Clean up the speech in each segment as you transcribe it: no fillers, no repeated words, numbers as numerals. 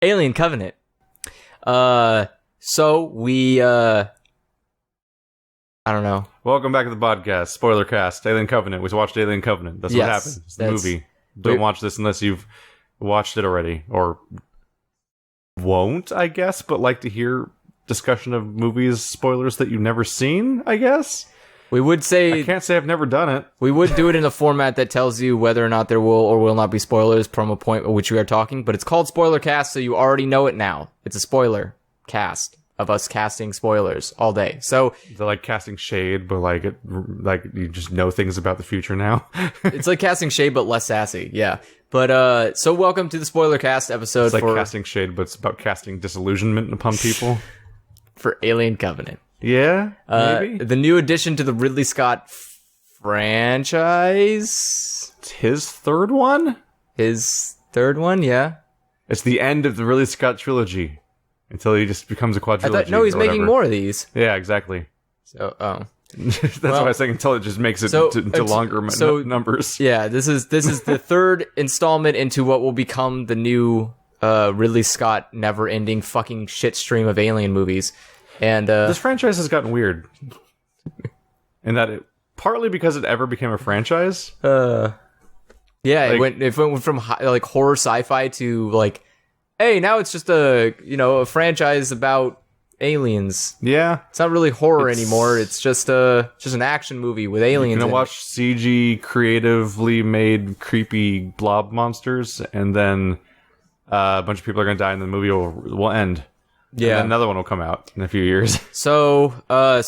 Alien Covenant. So we, I don't know. Welcome back to the podcast, Spoilercast, Alien Covenant. We watched Alien Covenant. That's what happened. It's the movie. Don't watch this unless you've watched it already, or won't, I guess, but like to hear discussion of movies, spoilers that you've never seen, I guess. We would say... I can't say I've never done it. We would do it in a format that tells you whether or not there will or will not be spoilers from a point at which we are talking, but it's called Spoilercast, so you already know it now. It's a spoiler cast of us casting spoilers all day. So they're like casting shade, but like you just know things about the future now. It's like casting shade, but less sassy. Yeah. But so welcome to the Spoilercast episode. It's like casting shade, but it's about casting disillusionment upon people. For Alien Covenant. Yeah, maybe. The new addition to the Ridley Scott franchise. It's his third one? His third one, yeah. It's the end of the Ridley Scott trilogy. Until he just becomes a quadrilogy. No, he's making more of these. Yeah, exactly. So, That's what I was saying, until it just makes it to longer numbers. Yeah, this is the third installment into what will become the new Ridley Scott never-ending fucking shit stream of Alien movies. And this franchise has gotten weird. In that partly because it ever became a franchise. Yeah, like, it went from like horror sci-fi to like, hey, now it's just a franchise about aliens. Yeah, it's not really horror anymore. It's just an action movie with aliens. You're gonna watch CG creatively made creepy blob monsters, and then a bunch of people are gonna die, and the movie will end. Yeah, and then another one will come out in a few years. So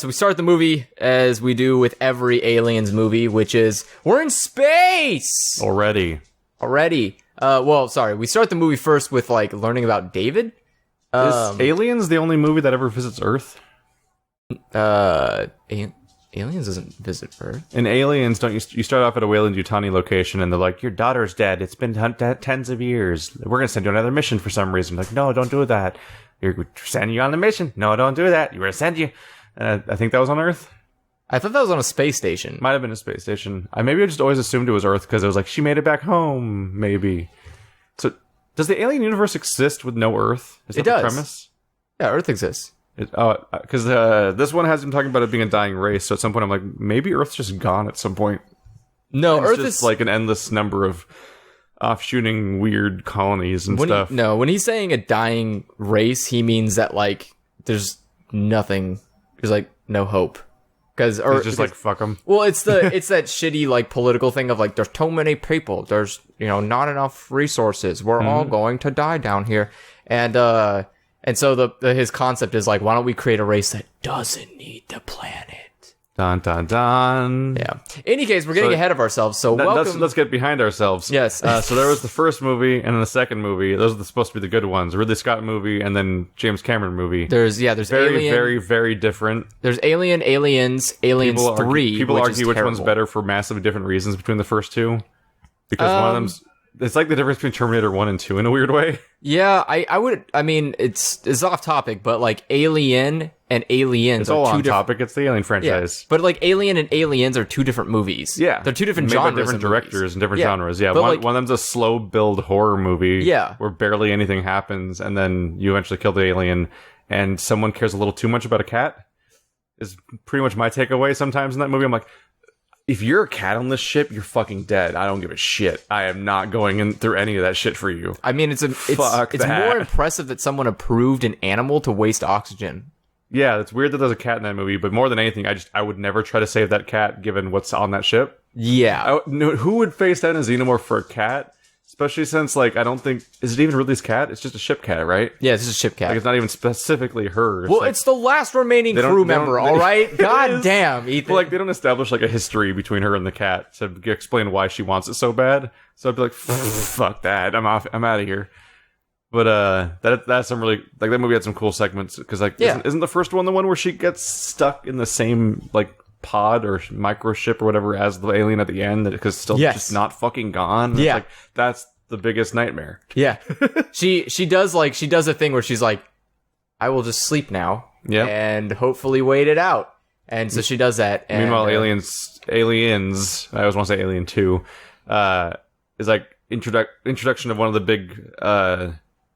we start the movie as we do with every Aliens movie, which is we're in space already. We start the movie first with like learning about David. Is Aliens the only movie that ever visits Earth? Aliens doesn't visit Earth. In Aliens, don't you start off at a Weyland-Yutani location, and they're like, your daughter's dead. It's been tens of years. We're gonna send you on another mission for some reason. Like, no, don't do that. You're sending you on the mission. No, don't do that. We're gonna send you. I think that was on Earth. I thought that was on a space station. Might have been a space station. Maybe I just always assumed it was Earth because it was like, she made it back home, maybe. So, does the alien universe exist with no Earth? Is that the premise? Yeah, Earth exists. Because this one has him talking about it being a dying race, so at some point I'm like, maybe Earth's just gone at some point. No, Earth is like an endless number of offshooting weird colonies and stuff. When he's saying a dying race, he means that like there's nothing. There's like no hope. Because like fuck them. Well, it's that shitty like political thing of like there's too many people. There's not enough resources. We're all going to die down here, and so his concept is like, why don't we create a race that doesn't need the planet? Dun dun dun. Yeah. In any case, we're getting ahead of ourselves. So welcome. Let's get behind ourselves. Yes. So there was the first movie and then the second movie. Those are supposed to be the good ones. Ridley Scott movie and then James Cameron movie. There's very, Alien, very, very different. There's Alien, Aliens 3. People argue which one's better for massively different reasons between the first two. Because one of them's... It's like the difference between Terminator 1 and 2 in a weird way. Yeah, I mean, it's off topic, but like Alien and Aliens it's all on topic. It's the Alien franchise. Yeah, but like Alien and Aliens are two different movies. Yeah. They're two different genres. By different directors and different genres. Yeah, one of them's a slow build horror movie. Yeah. Where barely anything happens, and then you eventually kill the alien, and someone cares a little too much about a cat. Is pretty much my takeaway sometimes in that movie. I'm like, if you're a cat on this ship, you're fucking dead. I don't give a shit. I am not going in through any of that shit for you. I mean, it's more impressive that someone approved an animal to waste oxygen. Yeah, it's weird that there's a cat in that movie, but more than anything, I would never try to save that cat given what's on that ship. Yeah. Who would face down a xenomorph for a cat? Especially since, like, I don't think... Is it even Ridley's cat? It's just a ship cat, right? Yeah, it's just a ship cat. Like, it's not even specifically her. Well, it's the last remaining crew member, all right? God damn, Ethan. Well, like, they don't establish, like, a history between her and the cat to explain why she wants it so bad. So I'd be like, fuck that. I'm out of here. But that's some really... Like, that movie had some cool segments. Because, like, isn't the first one the one where she gets stuck in the same, like... pod or microchip or whatever as the alien at the end because it's still just not fucking gone. Yeah, like, that's the biggest nightmare. Yeah. she does a thing where she's like, I will just sleep now and hopefully wait it out, and so she does that. And, meanwhile, aliens I always want to say Alien 2 is like introduction of one of the big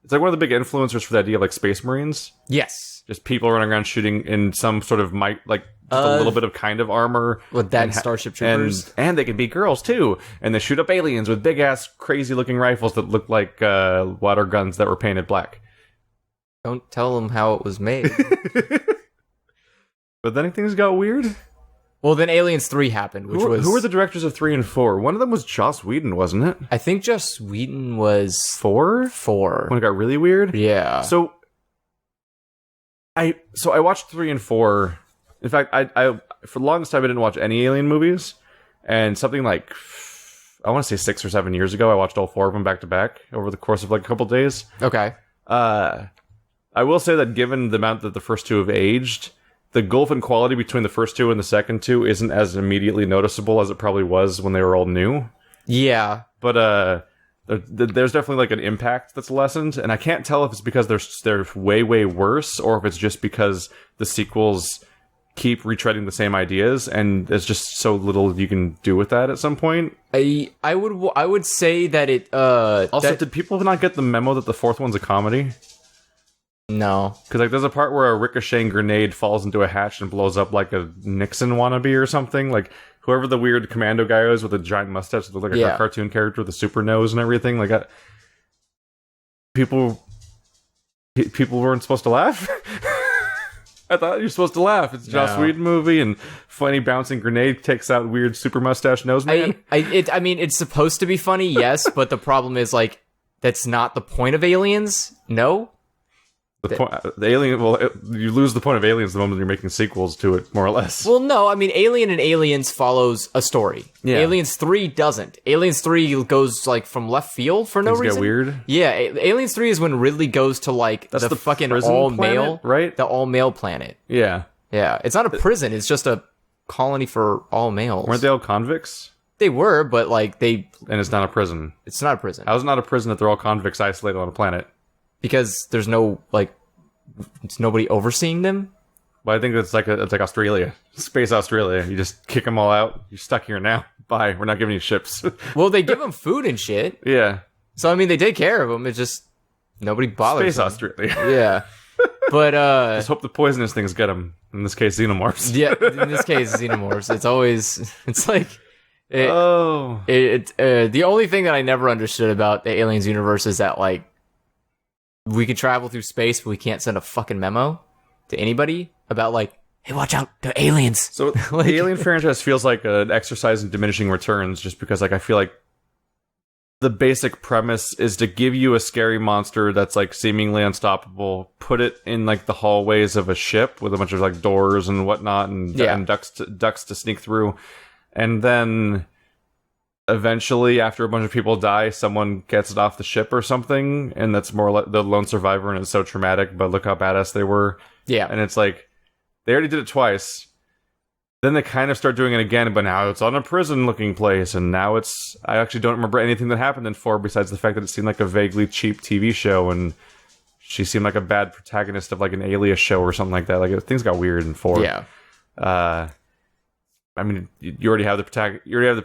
it's like one of the big influencers for the idea of like Space Marines. Yes. Just people running around shooting in some sort of just a little bit of kind of armor. With that and Starship Troopers. And they can be girls too. And they shoot up aliens with big ass crazy looking rifles that look like water guns that were painted black. Don't tell them how it was made. But then things got weird. Well, then Aliens 3 happened, which was... Who were the directors of 3 and 4? One of them was Joss Whedon, wasn't it? I think Joss Whedon was... 4? 4. When it got really weird? Yeah. So I watched 3 and 4. In fact, I for the longest time I didn't watch any Alien movies, and something like I want to say 6 or 7 years ago, I watched all 4 of them back to back over the course of like a couple days. Okay. I will say that given the amount that the first 2 have aged, the gulf in quality between the first 2 and the second 2 isn't as immediately noticeable as it probably was when they were all new. Yeah. But there's definitely like an impact that's lessened, and I can't tell if it's because they're way, way worse, or if it's just because the sequels keep retreading the same ideas, and there's just so little you can do with that at some point. I would say that it also, did people not get the memo that the fourth one's a comedy? No, because like there's a part where a ricocheting grenade falls into a hatch and blows up like a Nixon wannabe or something. Like whoever the weird commando guy is with a giant mustache that looked like a cartoon character with a super nose and everything. Like people weren't supposed to laugh. I thought you're supposed to laugh. It's a Joss Whedon movie, and funny bouncing grenade takes out weird super mustache nose man. I mean, it's supposed to be funny, yes, but the problem is like that's not the point of Aliens. No. The Alien, well, you lose the point of Aliens the moment you're making sequels to it, more or less. Well, no, I mean, Alien and Aliens follows a story. Yeah. Aliens 3 doesn't. Aliens 3 goes, like, from left field for no reason. Things get weird. Yeah, Aliens 3 is when Ridley goes to, like, the fucking all-male... right? The all-male planet. Yeah. Yeah, it's not a prison, it's just a colony for all males. Weren't they all convicts? They were, but, like, they... And it's not a prison. It's not a prison. How's it not a prison if they're all convicts isolated on a planet? Because there's no, like... It's nobody overseeing them? Well, I think it's like Australia. Space Australia. You just kick them all out. You're stuck here now. Bye. We're not giving you ships. Well, they give them food and shit. Yeah. So, I mean, they take care of them. It's just... Nobody bothers Space them. Australia. Yeah. But, just hope the poisonous things get them. In this case, xenomorphs. Yeah, in this case, xenomorphs. It's always... It's like... the only thing that I never understood about the Aliens universe is that, like, we can travel through space, but we can't send a fucking memo to anybody about, like, hey, watch out, they're aliens. So like, the Alien franchise feels like an exercise in diminishing returns, just because, like, I feel like the basic premise is to give you a scary monster that's, like, seemingly unstoppable, put it in, like, the hallways of a ship with a bunch of, like, doors and whatnot, and ducts to sneak through, and then... Eventually, after a bunch of people die, someone gets it off the ship or something, and that's more like the lone survivor, and it's so traumatic, but look how badass they were. Yeah. And it's like, they already did it twice. Then they kind of start doing it again, but now it's on a prison-looking place, and now it's... I actually don't remember anything that happened in 4, besides the fact that it seemed like a vaguely cheap TV show, and she seemed like a bad protagonist of like an Alias show or something like that. Like, things got weird in 4. Yeah. I mean, you already have the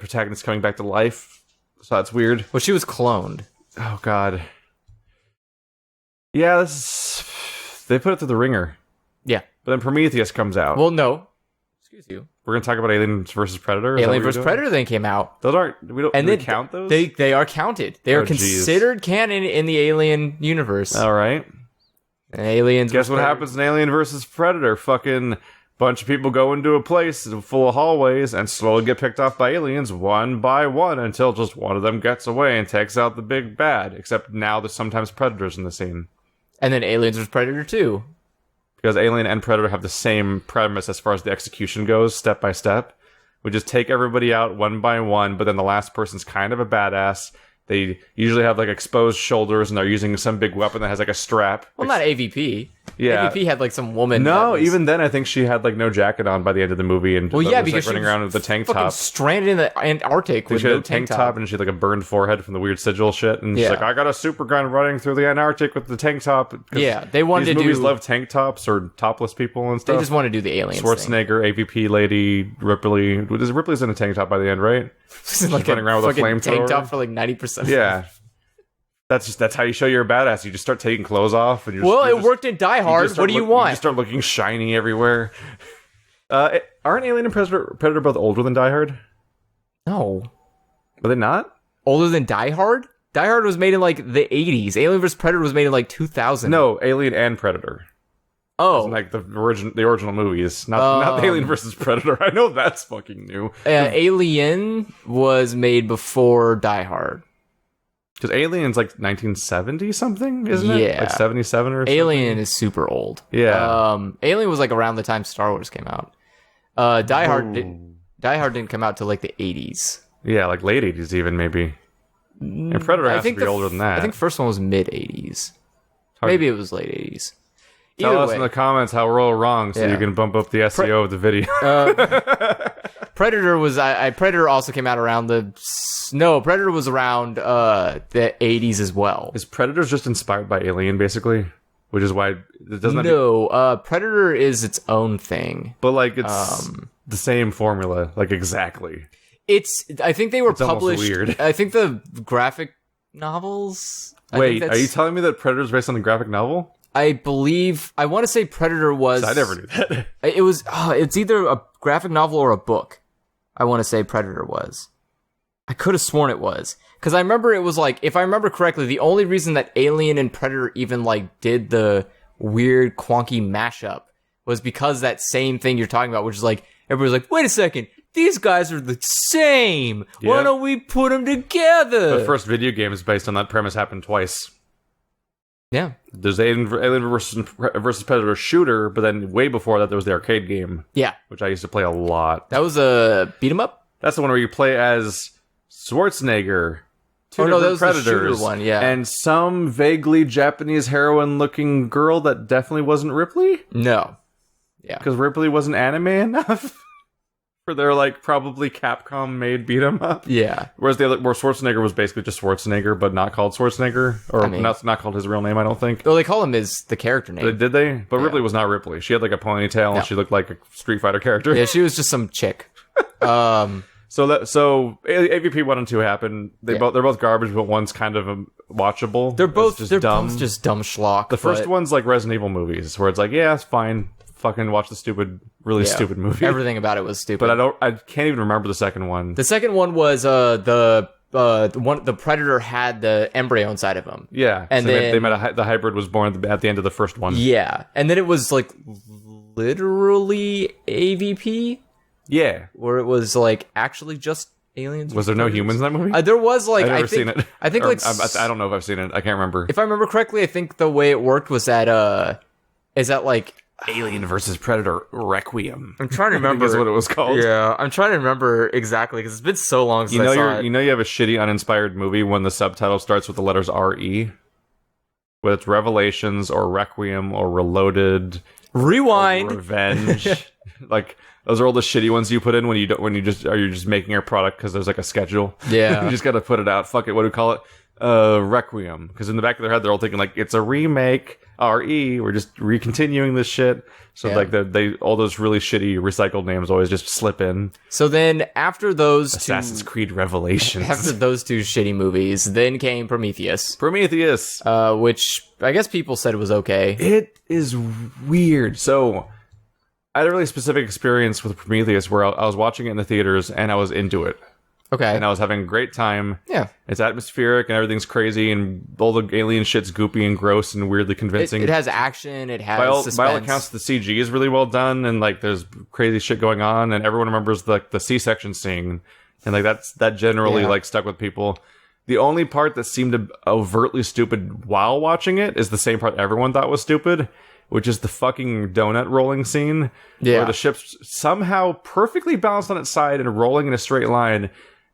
protagonist coming back to life, so that's weird. Well, she was cloned. Oh God. Yeah, they put it through the ringer. Yeah, but then Prometheus comes out. Well, no. Excuse you. We're gonna talk about Aliens versus Predator. Alien versus Predator then came out. Those aren't. We don't count those. They are counted. They are considered canon in the Alien universe. All right. And Aliens. Guess what happens in Alien versus Predator? Fucking. Bunch of people go into a place full of hallways and slowly get picked off by aliens one by one until just one of them gets away and takes out the big bad. Except now there's sometimes predators in the scene. And then Aliens vs. Predator 2. Because Alien and Predator have the same premise as far as the execution goes, step by step. We just take everybody out one by one, but then the last person's kind of a badass. They usually have like exposed shoulders and they're using some big weapon that has like a strap. Well, not AVP. Yeah. AVP had like some woman. No, even then I think she had like no jacket on by the end of the movie and well, yeah, was, because like, running around with the tank top. Stranded in the Antarctic with no tank top. And she had like a burned forehead from the weird sigil shit. And she's Yeah. like, I got a super gun running through the Antarctic with the tank top. Yeah, they wanted these to movies do. love tank tops or topless people and stuff. They just want to do the aliens. Schwarzenegger, AVP lady, Ripley. Ripley's in a tank top by the end, right? She's like running around with a fucking flamethrower. tank top for like 90%. Yeah. That's how you show you're a badass. You just start taking clothes off. And it worked in Die Hard. What do you want? You just start looking shiny everywhere. Aren't Alien and Predator both older than Die Hard? No. Are they not? Older than Die Hard? Die Hard was made in like the 80s. Alien vs. Predator was made in like 2000. No, Alien and Predator. Oh. Like the original movies. Not Alien vs. Predator. I know that's fucking new. Alien was made before Die Hard. Because Alien's like 1970 something, isn't it? Yeah. Like 77 or something? Alien is super old. Yeah. Alien was like around the time Star Wars came out. Die Hard didn't come out till like the 80s. Yeah, like late 80s even, maybe. And Predator has to be older than that. I think first one was mid 80s. Maybe it was late 80s. Tell us in the comments how we're all wrong so you can bump up the SEO of the video. Predator was Predator also came out around Predator was around the 80s as well. Is Predator just inspired by Alien basically? Which is why it doesn't Predator is its own thing. But like it's the same formula, like exactly. I think they were published. Weird. I think the graphic novels. Wait, are you telling me that Predator is based on the graphic novel? I believe. I want to say Predator was. I never knew that. It was. It's either a graphic novel or a book. I want to say Predator was. I could have sworn it was because I remember it was like, if I remember correctly, the only reason that Alien and Predator even like did the weird quonky mashup was because that same thing you're talking about, which is like everybody's like, wait a second. These guys are the same. Yep. Why don't we put them together? The first video game is based on that premise happened twice. Yeah. There's Alien versus Predator shooter, but then way before that there was the arcade game. Yeah. Which I used to play a lot. That was a beat 'em up? That's the one where you play as Schwarzenegger. That was Predators, the shooter one, yeah. And some vaguely Japanese heroine-looking girl that definitely wasn't Ripley? No. Yeah. Because Ripley wasn't anime enough? For their, like, probably Capcom-made beat-em-up. Yeah. Where Schwarzenegger was basically just Schwarzenegger, but not called Schwarzenegger. Or not called his real name, I don't think. Well, they call him the character name. Did they? But Ripley was not Ripley. She had, like, a ponytail, and she looked like a Street Fighter character. Yeah, she was just some chick. So AVP 1 and 2 happened. They're both garbage, but one's kind of watchable. They're both just dumb schlock. The first one's like Resident Evil movies, where it's like, yeah, it's fine. Fucking watch the stupid movie. Everything about it was stupid. But I can't even remember the second one. The second one was the Predator had the embryo inside of him. Yeah, and so then the hybrid was born at the end of the first one. Yeah, and then it was like literally AVP. Yeah, where it was like actually just aliens. Was there no humans in that movie? There was like I've never seen it. I think I don't know if I've seen it. I can't remember. If I remember correctly, I think the way it worked was that like Alien versus Predator Requiem. I'm trying to remember. Is what it was called. Yeah, I'm trying to remember exactly because it's been so long since I saw it. You know you have a shitty uninspired movie when the subtitle starts with the letters RE? Whether it's Revelations or Requiem or Reloaded. Rewind. Or Revenge. Like those are all the shitty ones you put in when you're just making your product because there's like a schedule. Yeah. You just got to put it out. Fuck it. What do we call it? Requiem. Because in the back of their head they're all thinking like it's a remake. RE, we're just recontinuing this shit. So like they all those really shitty recycled names always just slip in. So then after those Assassin's Creed Revelations. After those two shitty movies, then came Prometheus. Which I guess people said was okay. It is weird. So I had a really specific experience with Prometheus where I was watching it in the theaters and I was into it. Okay. And I was having a great time. Yeah. It's atmospheric and everything's crazy and all the alien shit's goopy and gross and weirdly convincing. It has action. It has suspense. By all accounts, the CG is really well done and like there's crazy shit going on and everyone remembers the C-section scene and like that generally like stuck with people. The only part that seemed overtly stupid while watching it is the same part everyone thought was stupid, which is the fucking donut rolling scene where the ship's somehow perfectly balanced on its side and rolling in a straight line.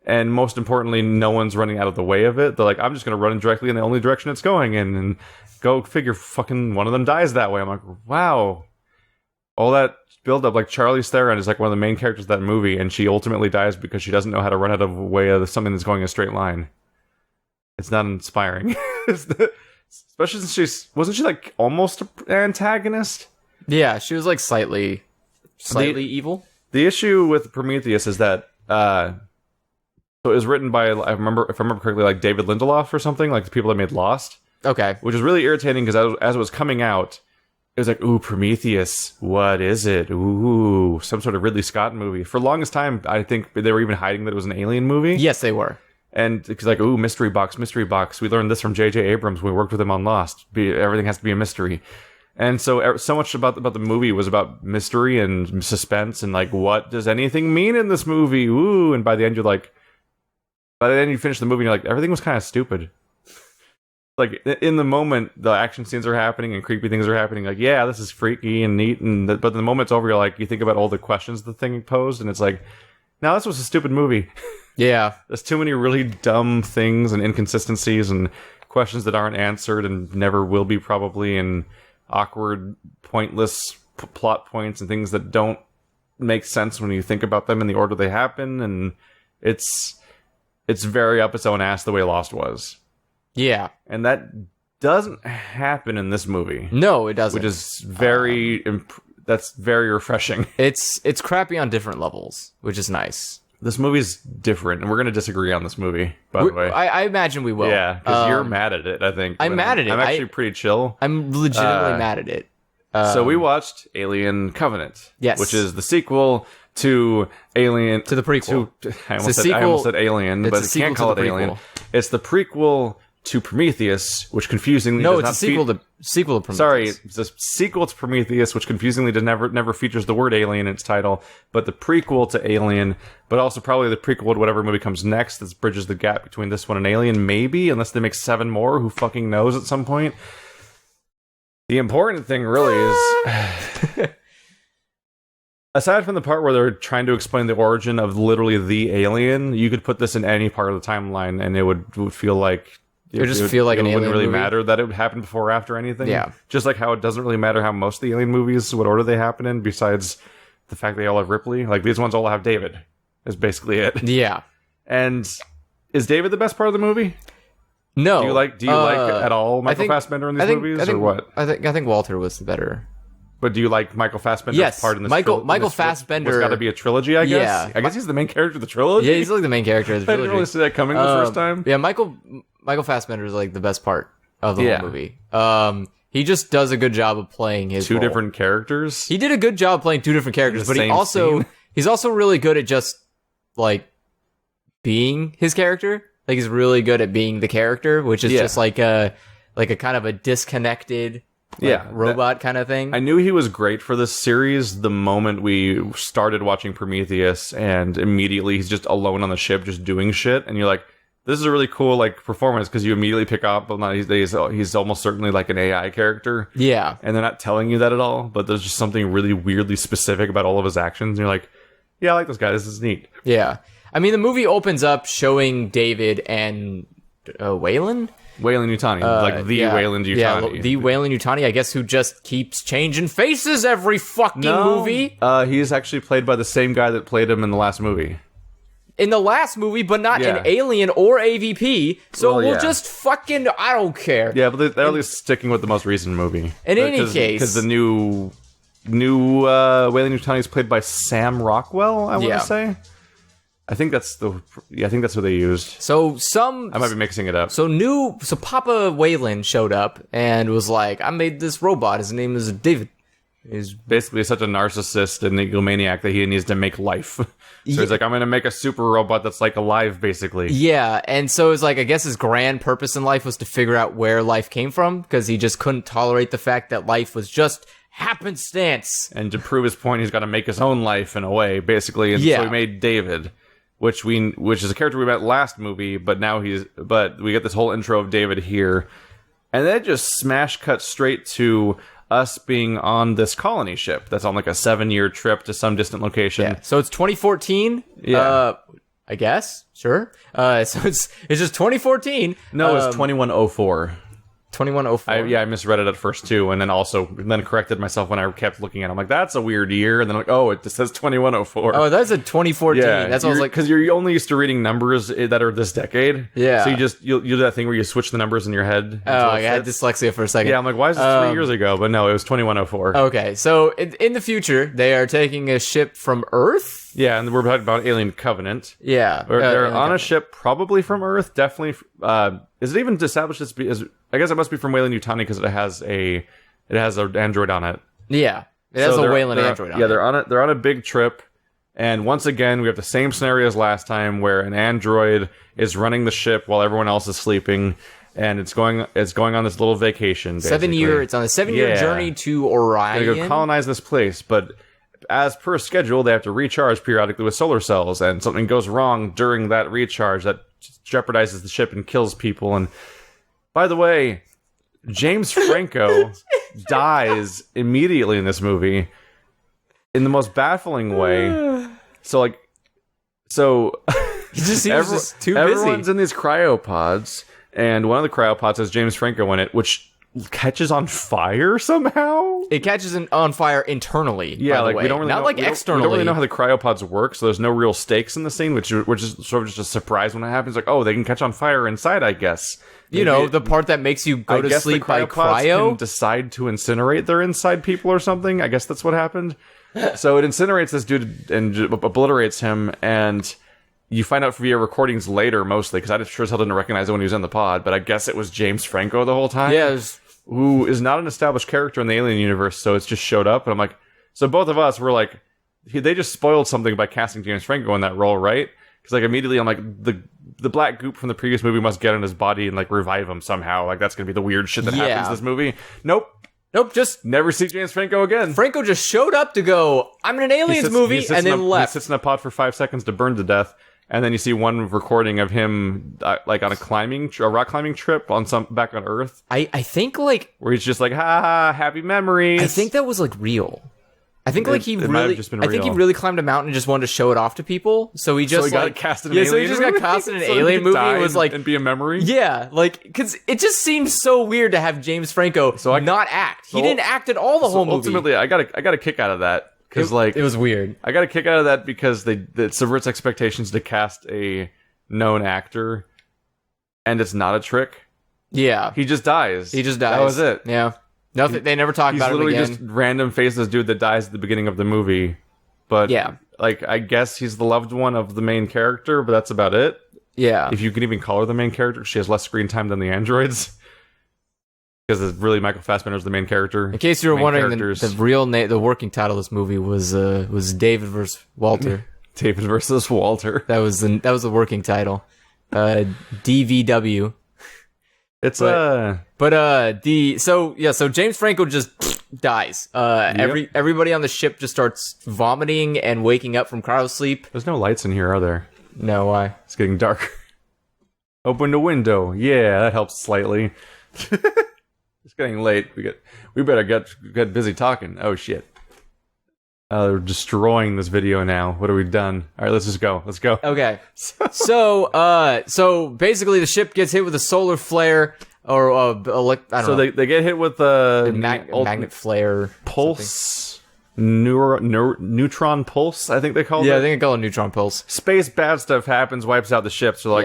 And most importantly, no one's running out of the way of it. They're like, I'm just going to run directly in the only direction it's going in. And go figure, fucking one of them dies that way. I'm like, wow. All that build up, like Charlize Theron is like one of the main characters of that movie. And she ultimately dies because she doesn't know how to run out of the way of something that's going in a straight line. It's not inspiring. Especially since wasn't she like almost an antagonist? Yeah, she was like slightly evil. The issue with Prometheus is that, So it was written by, if I remember correctly, like David Lindelof or something, like the people that made Lost. Okay. Which is really irritating because as it was coming out, it was like, ooh, Prometheus, what is it? Ooh, some sort of Ridley Scott movie. For the longest time, I think they were even hiding that it was an alien movie. Yes, they were. And it's like, ooh, mystery box. We learned this from J.J. Abrams when we worked with him on Lost. Everything has to be a mystery. And so much about the movie was about mystery and suspense and like, what does anything mean in this movie? Ooh, and by the end you finish the movie and you're like, everything was kind of stupid. Like, in the moment, the action scenes are happening and creepy things are happening. Like, yeah, this is freaky and neat. But the moment it's over, you're like, you think about all the questions the thing posed, and it's like, no, this was a stupid movie. Yeah. There's too many really dumb things and inconsistencies and questions that aren't answered and never will be probably, and awkward, pointless plot points and things that don't make sense when you think about them in the order they happen. And it's very up its own ass the way Lost was. Yeah. And that doesn't happen in this movie. No, it doesn't. Which is that's very refreshing. It's crappy on different levels, which is nice. This movie's different, and we're going to disagree on this movie, by the way. I imagine we will. Yeah, because you're mad at it, I think. I'm mad at it. I'm actually pretty chill. I'm legitimately mad at it. So we watched Alien Covenant. Yes. Which is the sequel to Alien... To the prequel. I almost said Alien, but you can't call it Alien. It's the prequel to Prometheus, which confusingly no, it's a sequel to Prometheus. Sorry, it's a sequel to Prometheus, which confusingly never features the word alien in its title, but the prequel to Alien, but also probably the prequel to whatever movie comes next that bridges the gap between this one and Alien, maybe, unless they make 7 more, who fucking knows at some point. The important thing really is... aside from the part where they're trying to explain the origin of literally the alien, you could put this in any part of the timeline and it would feel like... It would just feel like an alien movie. It wouldn't really movie. matter that it would happen before or after anything. Yeah. Just like how it doesn't really matter how most of the alien movies, what order they happen in, besides the fact they all have Ripley. Like, these ones all have David. Is basically it. Yeah. And is David the best part of the movie? No. Do you like at all Michael Fassbender in these movies, or what? I think Walter was the better. But do you like Michael Fassbender's part in this? Michael Fassbender. It's got to be a trilogy, I guess. Yeah. I guess he's the main character of the trilogy. Yeah, he's like the main character of the trilogy. I didn't really see that coming the first time. Yeah, Michael Fassbender is like the best part of the whole movie. He just does a good job of playing his two role. different characters. He did a good job playing 2 different characters, but he's also really good at just like being his character. Like, he's really good at being the character, which is just like a kind of a disconnected robot kind of thing. I knew he was great for this series the moment we started watching Prometheus, and immediately he's just alone on the ship just doing shit, and you're like, this is a really cool like performance, because you immediately pick up on he's almost certainly like an AI character. Yeah. And they're not telling you that at all, but there's just something really weirdly specific about all of his actions, and you're like, yeah, I like this guy, this is neat. Yeah. I mean, the movie opens up showing David and Wayland Yutani, like the Wayland Yutani. Yeah, the Wayland Yutani, I guess, who just keeps changing faces every fucking movie. He's actually played by the same guy that played him in the last movie. In the last movie, but not in Alien or AVP, so we'll just fucking... I don't care. Yeah, but they're at least sticking with the most recent movie. In any case... Because the new Wayland Yutani is played by Sam Rockwell, I want to say. I think that's who they used. So I might be mixing it up. So Papa Wayland showed up and was like, I made this robot. His name is David. He's basically such a narcissist and egomaniac that he needs to make life. So he's like, I'm going to make a super robot that's like alive, basically. Yeah, and so it's like, I guess his grand purpose in life was to figure out where life came from, because he just couldn't tolerate the fact that life was just happenstance. And to prove his point, he's got to make his own life in a way, basically. And so he made David, which is a character we met last movie, but we get this whole intro of David here. And then it just smash cuts straight to us being on this colony ship that's on like a 7-year trip to some distant location. Yeah. So it's 2014. Yeah. I guess. Sure. So it's just 2014. No, it's 2104. 2104. I misread it at first too, and then corrected myself when I kept looking at it. I'm like, that's a weird year, and then I'm like, it says 2104. Oh, that's a 2014. Yeah, that's what I was like, because you're only used to reading numbers that are this decade. Yeah. So you'll do that thing where you switch the numbers in your head. I had dyslexia for a second. Yeah, I'm like, why is this 3 years ago? But no, it was 2104. Okay, so in the future, they are taking a ship from Earth. Yeah, and we're talking about Alien Covenant. Yeah, They're on a ship, probably from Earth. Definitely. Is it even established as? I guess it must be from Weyland-Yutani because it has an android on it. Yeah, it has a Weyland android on it. Yeah, they're on a big trip, and once again we have the same scenario as last time, where an android is running the ship while everyone else is sleeping, and it's going on this little vacation. Basically. It's on a 7-year journey to Orion. They go colonize this place, but as per schedule, they have to recharge periodically with solar cells, and something goes wrong during that recharge that jeopardizes the ship and kills people. And by the way, James Franco dies immediately in this movie in the most baffling way. So he just seems just too busy. Everyone's in these cryopods, and one of the cryopods has James Franco in it, which catches on fire somehow. It catches on fire internally. Yeah, by the way. we don't really not know, externally. We don't really know how the cryopods work, so there's no real stakes in the scene, which is sort of just a surprise when it happens. Like, they can catch on fire inside, I guess. Maybe the part that makes you go to sleep by cryo. Can decide to incinerate their inside people or something. I guess that's what happened. So it incinerates this dude and obliterates him, and you find out via recordings later, mostly, because I sure as hell didn't recognize it when he was in the pod, but I guess it was James Franco the whole time. Yeah, who is not an established character in the Alien universe, so it's just showed up, and I'm like, so both of us were like, they just spoiled something by casting James Franco in that role, right? Because like immediately I'm like, the black goop from the previous movie must get in his body and like revive him somehow. Like that's gonna be the weird shit that happens in this movie. Nope, just never see James Franco again. Franco just showed up to go, I'm in an Aliens movie, and then left. He sits in a pod for 5 seconds to burn to death. And then you see one recording of him, like on a rock climbing trip back on Earth. I think like where he's just like, ha, happy memories. I think that was like real. I think like he really climbed a mountain and just wanted to show it off to people. So he got cast in an alien so he just got cast in an alien movie. It was like and be a memory. Yeah, like because it just seems so weird to have James Franco not act. He didn't act at all the whole movie. Ultimately, I got a kick out of that. Because it was weird. I got a kick out of that because it subverts expectations to cast a known actor, and it's not a trick. Yeah, he just dies. That was it. Yeah, nothing. They never talk about it again. He's literally just random faceless dude that dies at the beginning of the movie. But yeah, like I guess he's the loved one of the main character, but that's about it. Yeah, if you can even call her the main character, she has less screen time than the androids. Because really, Michael Fassbender is the main character. In case you were wondering, the real the working title of this movie was David versus Walter. David versus Walter. That was the working title. DVW. So James Franco just dies. Everybody on the ship just starts vomiting and waking up from cryo sleep. There's no lights in here, are there? No, why? It's getting dark. Open the window. Yeah, that helps slightly. It's getting late. We better get busy talking. Oh shit. They're destroying this video now. What have we done? All right, let's just go. Let's go. Okay. So basically the ship gets hit with a solar flare or I don't know. So they get hit with a magnet flare pulse. Neutron pulse, I think they call it. Yeah, I think they call it neutron pulse. Space bad stuff happens, wipes out the ship. So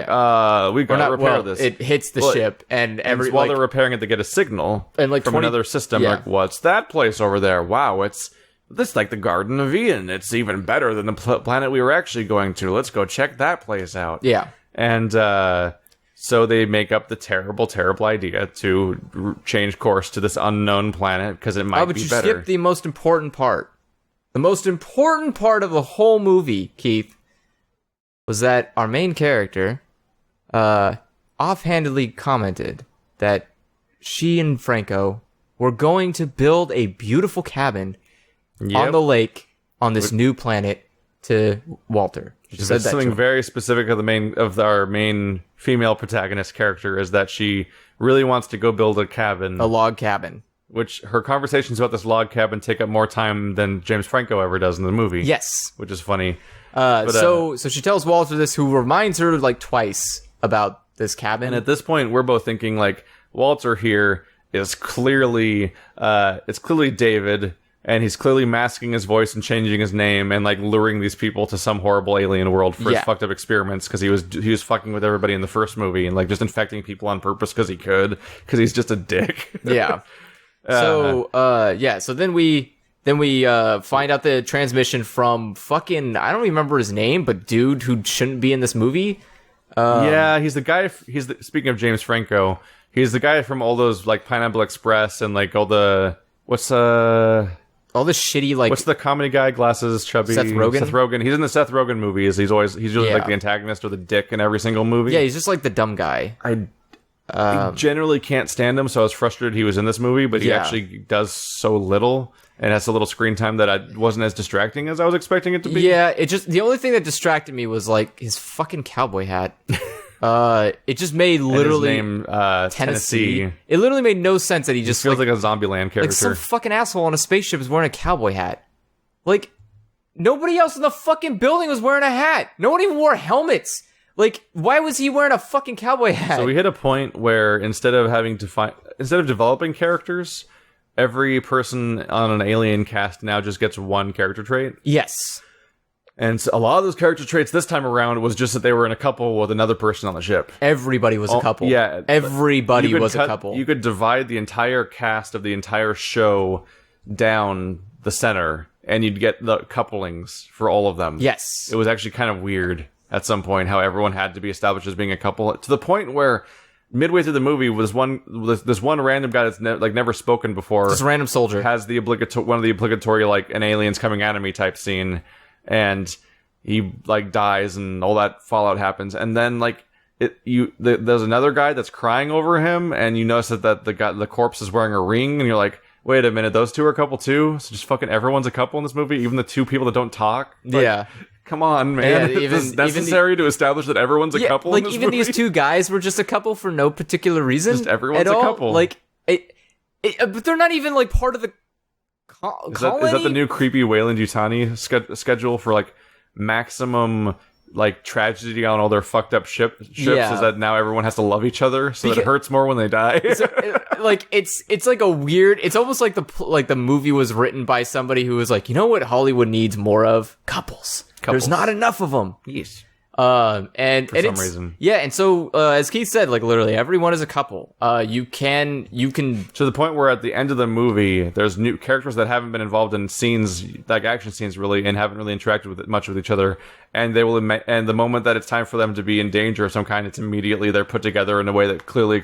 we gotta repair this. It hits the ship, and while they're repairing it, they get a signal from another system. Like, what's that place over there? Wow, it's like the Garden of Eden. It's even better than the planet we were actually going to. Let's go check that place out. Yeah, and so they make up the terrible, terrible idea to change course to this unknown planet because it might be better. But you skipped the most important part. The most important part of the whole movie, Keith, was that our main character offhandedly commented that she and Franco were going to build a beautiful cabin on the lake on this new planet to Walter. She said something very specific of our main female protagonist character is that she really wants to go build a log cabin. Which her conversations about this log cabin take up more time than James Franco ever does in the movie. Yes, which is funny. So she tells Walter this, who reminds her like twice about this cabin. And at this point, we're both thinking like, Walter here is clearly David, and he's clearly masking his voice and changing his name and like luring these people to some horrible alien world for his fucked up experiments because he was fucking with everybody in the first movie and like just infecting people on purpose because he's just a dick. Yeah. So then we find out the transmission from fucking, I don't remember his name, but dude who shouldn't be in this movie. He's the guy. Speaking of James Franco, he's the guy from all those like Pineapple Express and like all the all the shitty like what's the comedy guy, glasses, chubby Seth Rogen. He's in the Seth Rogen movies. He's usually like the antagonist or the dick in every single movie. Yeah, he's just like the dumb guy. I generally can't stand him, so I was frustrated he was in this movie, but he actually does so little and has a little screen time that I wasn't as distracting as I was expecting it to be. Yeah, the only thing that distracted me was like his fucking cowboy hat. It just made literally and his name, Tennessee. It literally made no sense that he just feels like a Zombieland character. Like some fucking asshole on a spaceship is wearing a cowboy hat. Like nobody else in the fucking building was wearing a hat. No one even wore helmets. Like, why was he wearing a fucking cowboy hat? So we hit a point where instead of developing characters, every person on an alien cast now just gets one character trait. Yes. And so a lot of those character traits this time around was just that they were in a couple with another person on the ship. Everybody was a couple. Yeah. Everybody was a couple. You could divide the entire cast of the entire show down the center, and you'd get the couplings for all of them. Yes. It was actually kind of weird at some point how everyone had to be established as being a couple, to the point where midway through the movie was this one random guy that's never spoken before. This random soldier has one of the obligatory like an aliens coming at me type scene, and he like dies and all that fallout happens, and then like there's another guy that's crying over him, and you notice that the corpse is wearing a ring, and you're like, wait a minute, those two are a couple too? So just fucking everyone's a couple in this movie, even the two people that don't talk? Like, yeah. Come on, man. Yeah, is necessary to establish that everyone's a couple in this movie? These two guys were just a couple for no particular reason. Just everyone's a couple. Like, but they're not even like part of the colony? Is that the new creepy Weyland-Yutani schedule for like maximum like tragedy on all their fucked up ships? Yeah. Is that now everyone has to love each other so that it hurts more when they die? It's like a weird. It's almost like the movie was written by somebody who was like, you know what Hollywood needs more of? Couples. There's not enough of them. Yes. And for some reason. Yeah, and so as Keith said, like literally everyone is a couple. You can to the point where at the end of the movie, there's new characters that haven't been involved in scenes, like action scenes, really, and haven't really interacted much with each other. And they will, and the moment that it's time for them to be in danger of some kind, it's immediately they're put together in a way that clearly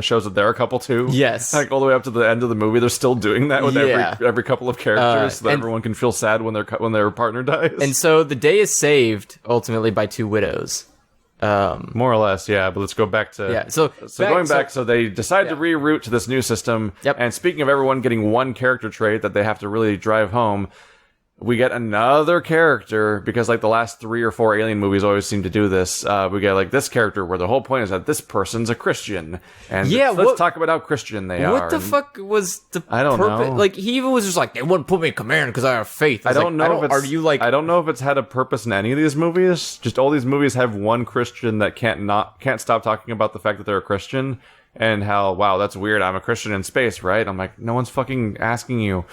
shows that they're a couple too. Yes, like all the way up to the end of the movie, they're still doing that with every couple of characters, so that everyone can feel sad when their partner dies. And so the day is saved ultimately by two widows. More or less, yeah. But let's go back to So they decide to reroute to this new system. Yep. And speaking of everyone getting one character trait that they have to really drive home, we get another character, because like the last 3 or 4 Alien movies always seem to do this. We get like this character where the whole point is that this person's a Christian, and let's talk about how Christian they are. What the fuck was the? I don't know. Like he even was just like, they wouldn't put me in command because I have faith. I don't know if it's had a purpose in any of these movies. Just all these movies have one Christian that can't stop talking about the fact that they're a Christian. And how, wow, that's weird. I'm a Christian in space, right? I'm like, no one's fucking asking you.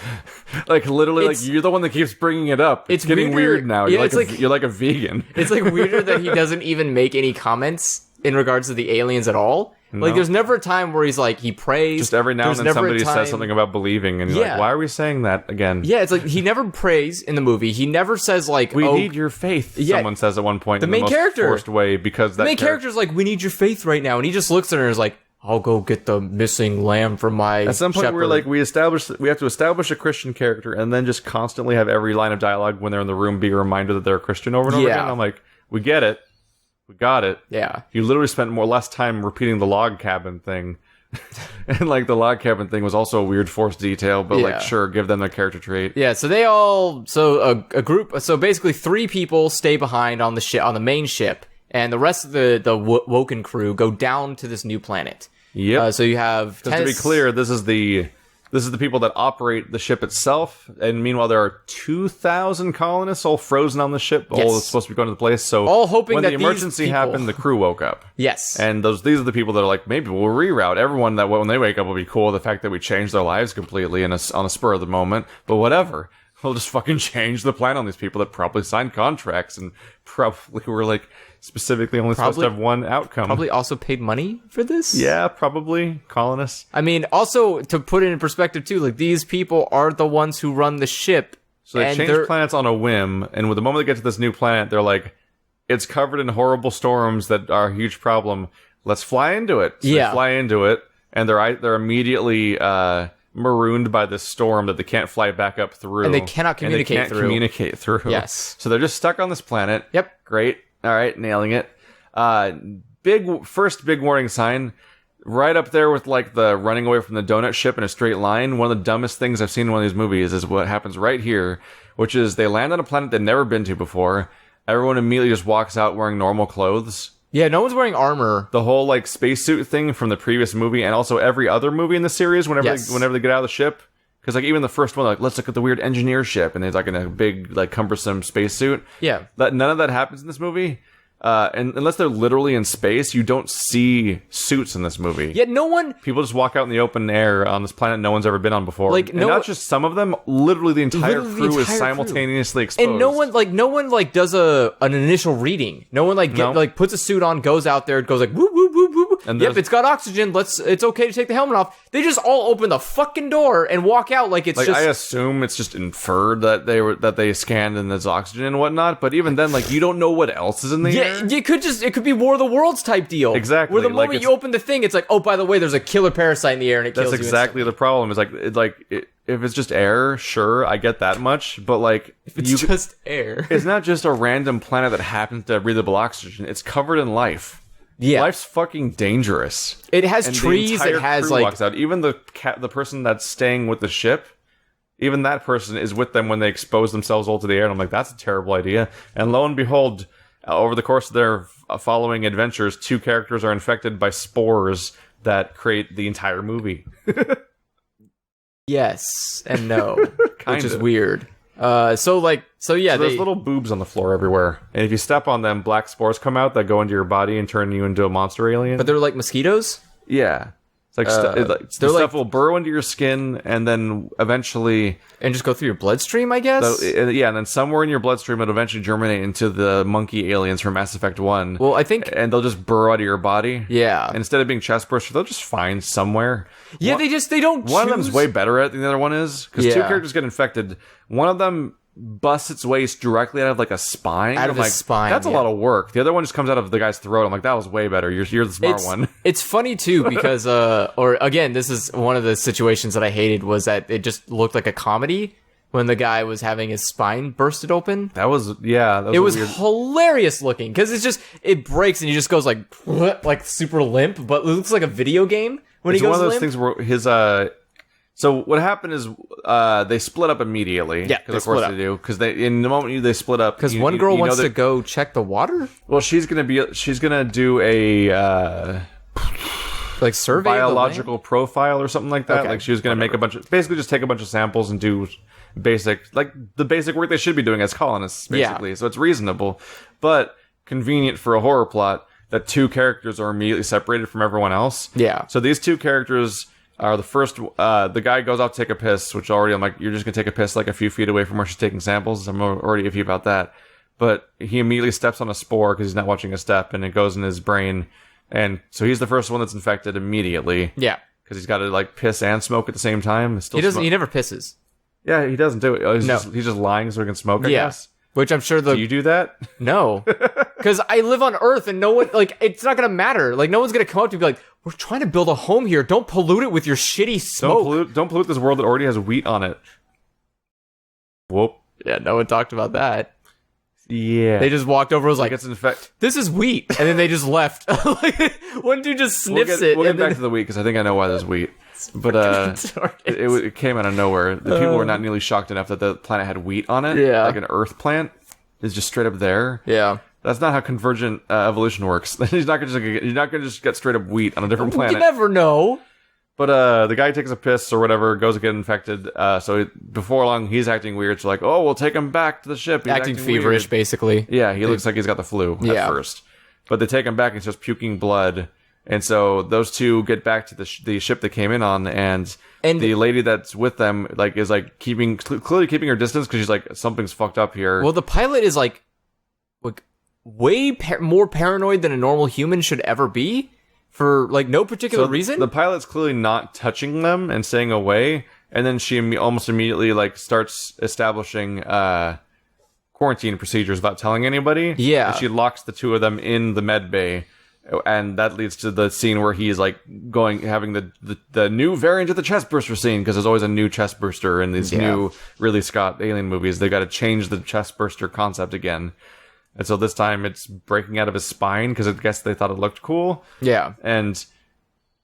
Like, literally, like, you're the one that keeps bringing it up. It's getting weird now. Yeah, you're like a vegan. It's like weirder that he doesn't even make any comments in regards to the aliens at all. No. Like, there's never a time where he's like, he prays. Just every now and then somebody says something about believing, and you're like, why are we saying that again? Yeah, it's like, he never prays in the movie. He never says, like, we need your faith, someone says at one point the main character, forced way, because the main character's like, we need your faith right now, and he just looks at her and is like, I'll go get the missing lamb from my At some point, shepherd. we're like, we have to establish a Christian character, and then just constantly have every line of dialogue when they're in the room be a reminder that they're a Christian over and over again. I'm like, we get it. We got it. Yeah. You literally spent less time repeating the log cabin thing. And like the log cabin thing was also a weird forced detail, but like, sure, give them their character trait. Yeah, so a group, so basically 3 people stay behind on the ship, on the main ship, and the rest of the Woken crew go down to this new planet. Yep. So you have... Just to be clear, this is the This is the people that operate the ship itself, and meanwhile there are 2,000 colonists all frozen on the ship, all supposed to be going to the place. So all hoping when that the emergency happened, the crew woke up. Yes. And these are the people that are like, maybe we'll reroute everyone. That when they wake up will be cool. The fact that we changed their lives completely on a spur of the moment, but whatever. We'll just fucking change the plan on these people that probably signed contracts and probably were like specifically only supposed to have one outcome. Probably also paid money for this? Yeah, probably. Colonists. I mean, also, to put it in perspective, too, like, these people are the ones who run the ship. So they change planets on a whim, and with the moment they get to this new planet, they're like, it's covered in horrible storms that are a huge problem. Let's fly into it. So they fly into it, and they're immediately marooned by this storm that they can't fly back up through. And they cannot communicate through. Yes. So they're just stuck on this planet. Yep. Great. All right, nailing it. First big warning sign, right up there with like the running away from the donut ship in a straight line. One of the dumbest things I've seen in one of these movies is what happens right here, which is they land on a planet they've never been to before. Everyone immediately just walks out wearing normal clothes. Yeah, no one's wearing armor. The whole like spacesuit thing from the previous movie, and also every other movie in the series, whenever they get out of the ship. Because like even the first one, like, let's look at the weird engineer ship, and he's like in a big like cumbersome spacesuit. Yeah, none of that happens in this movie. And unless they're literally in space, you don't see suits in this movie. Yet no one... People just walk out in the open air on this planet no one's ever been on before. Like, and not just some of them, literally the entire crew is simultaneously exposed. And no one does an initial reading. No one puts a suit on, goes out there, goes like, whoop, whoop, whoop, whoop. And yep, it's got oxygen, it's okay to take the helmet off. They just all open the fucking door and walk out like it's just... I assume it's just inferred that they scanned and there's oxygen and whatnot, but even then, like, you don't know what else is in the air. It could be War of the Worlds type deal. Exactly. Where the moment you open the thing, it's like, oh, by the way, there's a killer parasite in the air and it kills you. That's exactly the problem. It's like, if it's just air, sure, I get that much, but like... If it's just air. It's not just a random planet that happens to have breathable oxygen. It's covered in life. Yeah. Life's fucking dangerous. It has trees, it has like... walks out. Even the person that's staying with the ship, even that person is with them when they expose themselves all to the air, and I'm like, that's a terrible idea. And lo and behold... over the course of their following adventures, 2 characters are infected by spores that create the entire movie. Yes and no, which is weird. So there's little boobs on the floor everywhere, and if you step on them, black spores come out that go into your body and turn you into a monster alien. But they're like mosquitoes? Yeah. It's like stuff will burrow into your skin and then eventually... And just go through your bloodstream, I guess? And then somewhere in your bloodstream it'll eventually germinate into the monkey aliens from Mass Effect 1. Well, I think... And they'll just burrow out of your body. Yeah. And instead of being chest bursters, they'll just find somewhere. Yeah, they don't choose. One of them's way better at it than the other one is. Because 2 characters get infected. One of them busts its waist directly out of like a spine. Out of his spine. That's a lot of work. The other one just comes out of the guy's throat. I'm like, that was way better. You're the smart one. It's funny too because this is one of the situations that I hated was that it just looked like a comedy when the guy was having his spine bursted open. That was hilarious looking because it breaks and he just goes like super limp, but it looks like a video game when he goes limp. It's one of those things where his So what happened is they split up immediately. Yeah, of course they do. Because in the moment they split up, because one girl wants to go check the water. Well, she's gonna do a like survey biological profile or something like that. Okay. Like she was gonna make basically just take a bunch of samples and do the basic work they should be doing as colonists, basically. Yeah. So it's reasonable, but convenient for a horror plot that 2 characters are immediately separated from everyone else. Yeah. So these 2 characters are the first. The guy goes off to take a piss, which already I'm like, you're just gonna take a piss like a few feet away from where she's taking samples. I'm already iffy about that. But he immediately steps on a spore because he's not watching a step, and it goes in his brain, and so he's the first one that's infected immediately. Yeah, because he's got to like piss and smoke at the same time. He doesn't. He never pisses. Yeah, he doesn't do it. He's just lying so he can smoke. I guess. Which I'm sure Do you do that? No. Because I live on Earth and no one, it's not going to matter. Like, no one's going to come up to me and be like, we're trying to build a home here. Don't pollute it with your shitty smoke. Don't pollute this world that already has wheat on it. Whoop. Yeah, no one talked about that. Yeah. They just walked over and was like, it's infected. This is wheat. And then they just left. One dude just sniffs it. We'll get back to the wheat because I think I know why there's wheat. But it came out of nowhere. The people were not nearly shocked enough that the planet had wheat on it. Yeah. Like an Earth plant is just straight up there. Yeah. That's not how convergent evolution works. You're not gonna just get straight up wheat on a different planet. You never know. But the guy takes a piss or whatever, goes to get infected. Before long, he's acting weird. So like, oh, we'll take him back to the ship. He's acting feverish, weird. Basically. Yeah, he looks like he's got the flu at first. But they take him back and he's just puking blood. And so those two get back to the ship they came in on, and the lady that's with them is clearly keeping her distance because she's like, something's fucked up here. Well, the pilot is like way more paranoid than a normal human should ever be. For, like, no particular reason? The pilot's clearly not touching them and staying away, and then she almost immediately, like, starts establishing quarantine procedures without telling anybody. Yeah. And she locks the two of them in the med bay, and that leads to the scene where he's, like, having the new variant of the chest burster scene, because there's always a new chest burster in these new Ridley Scott alien movies. They got to change the chest burster concept again. And so this time it's breaking out of his spine because I guess they thought it looked cool. Yeah. And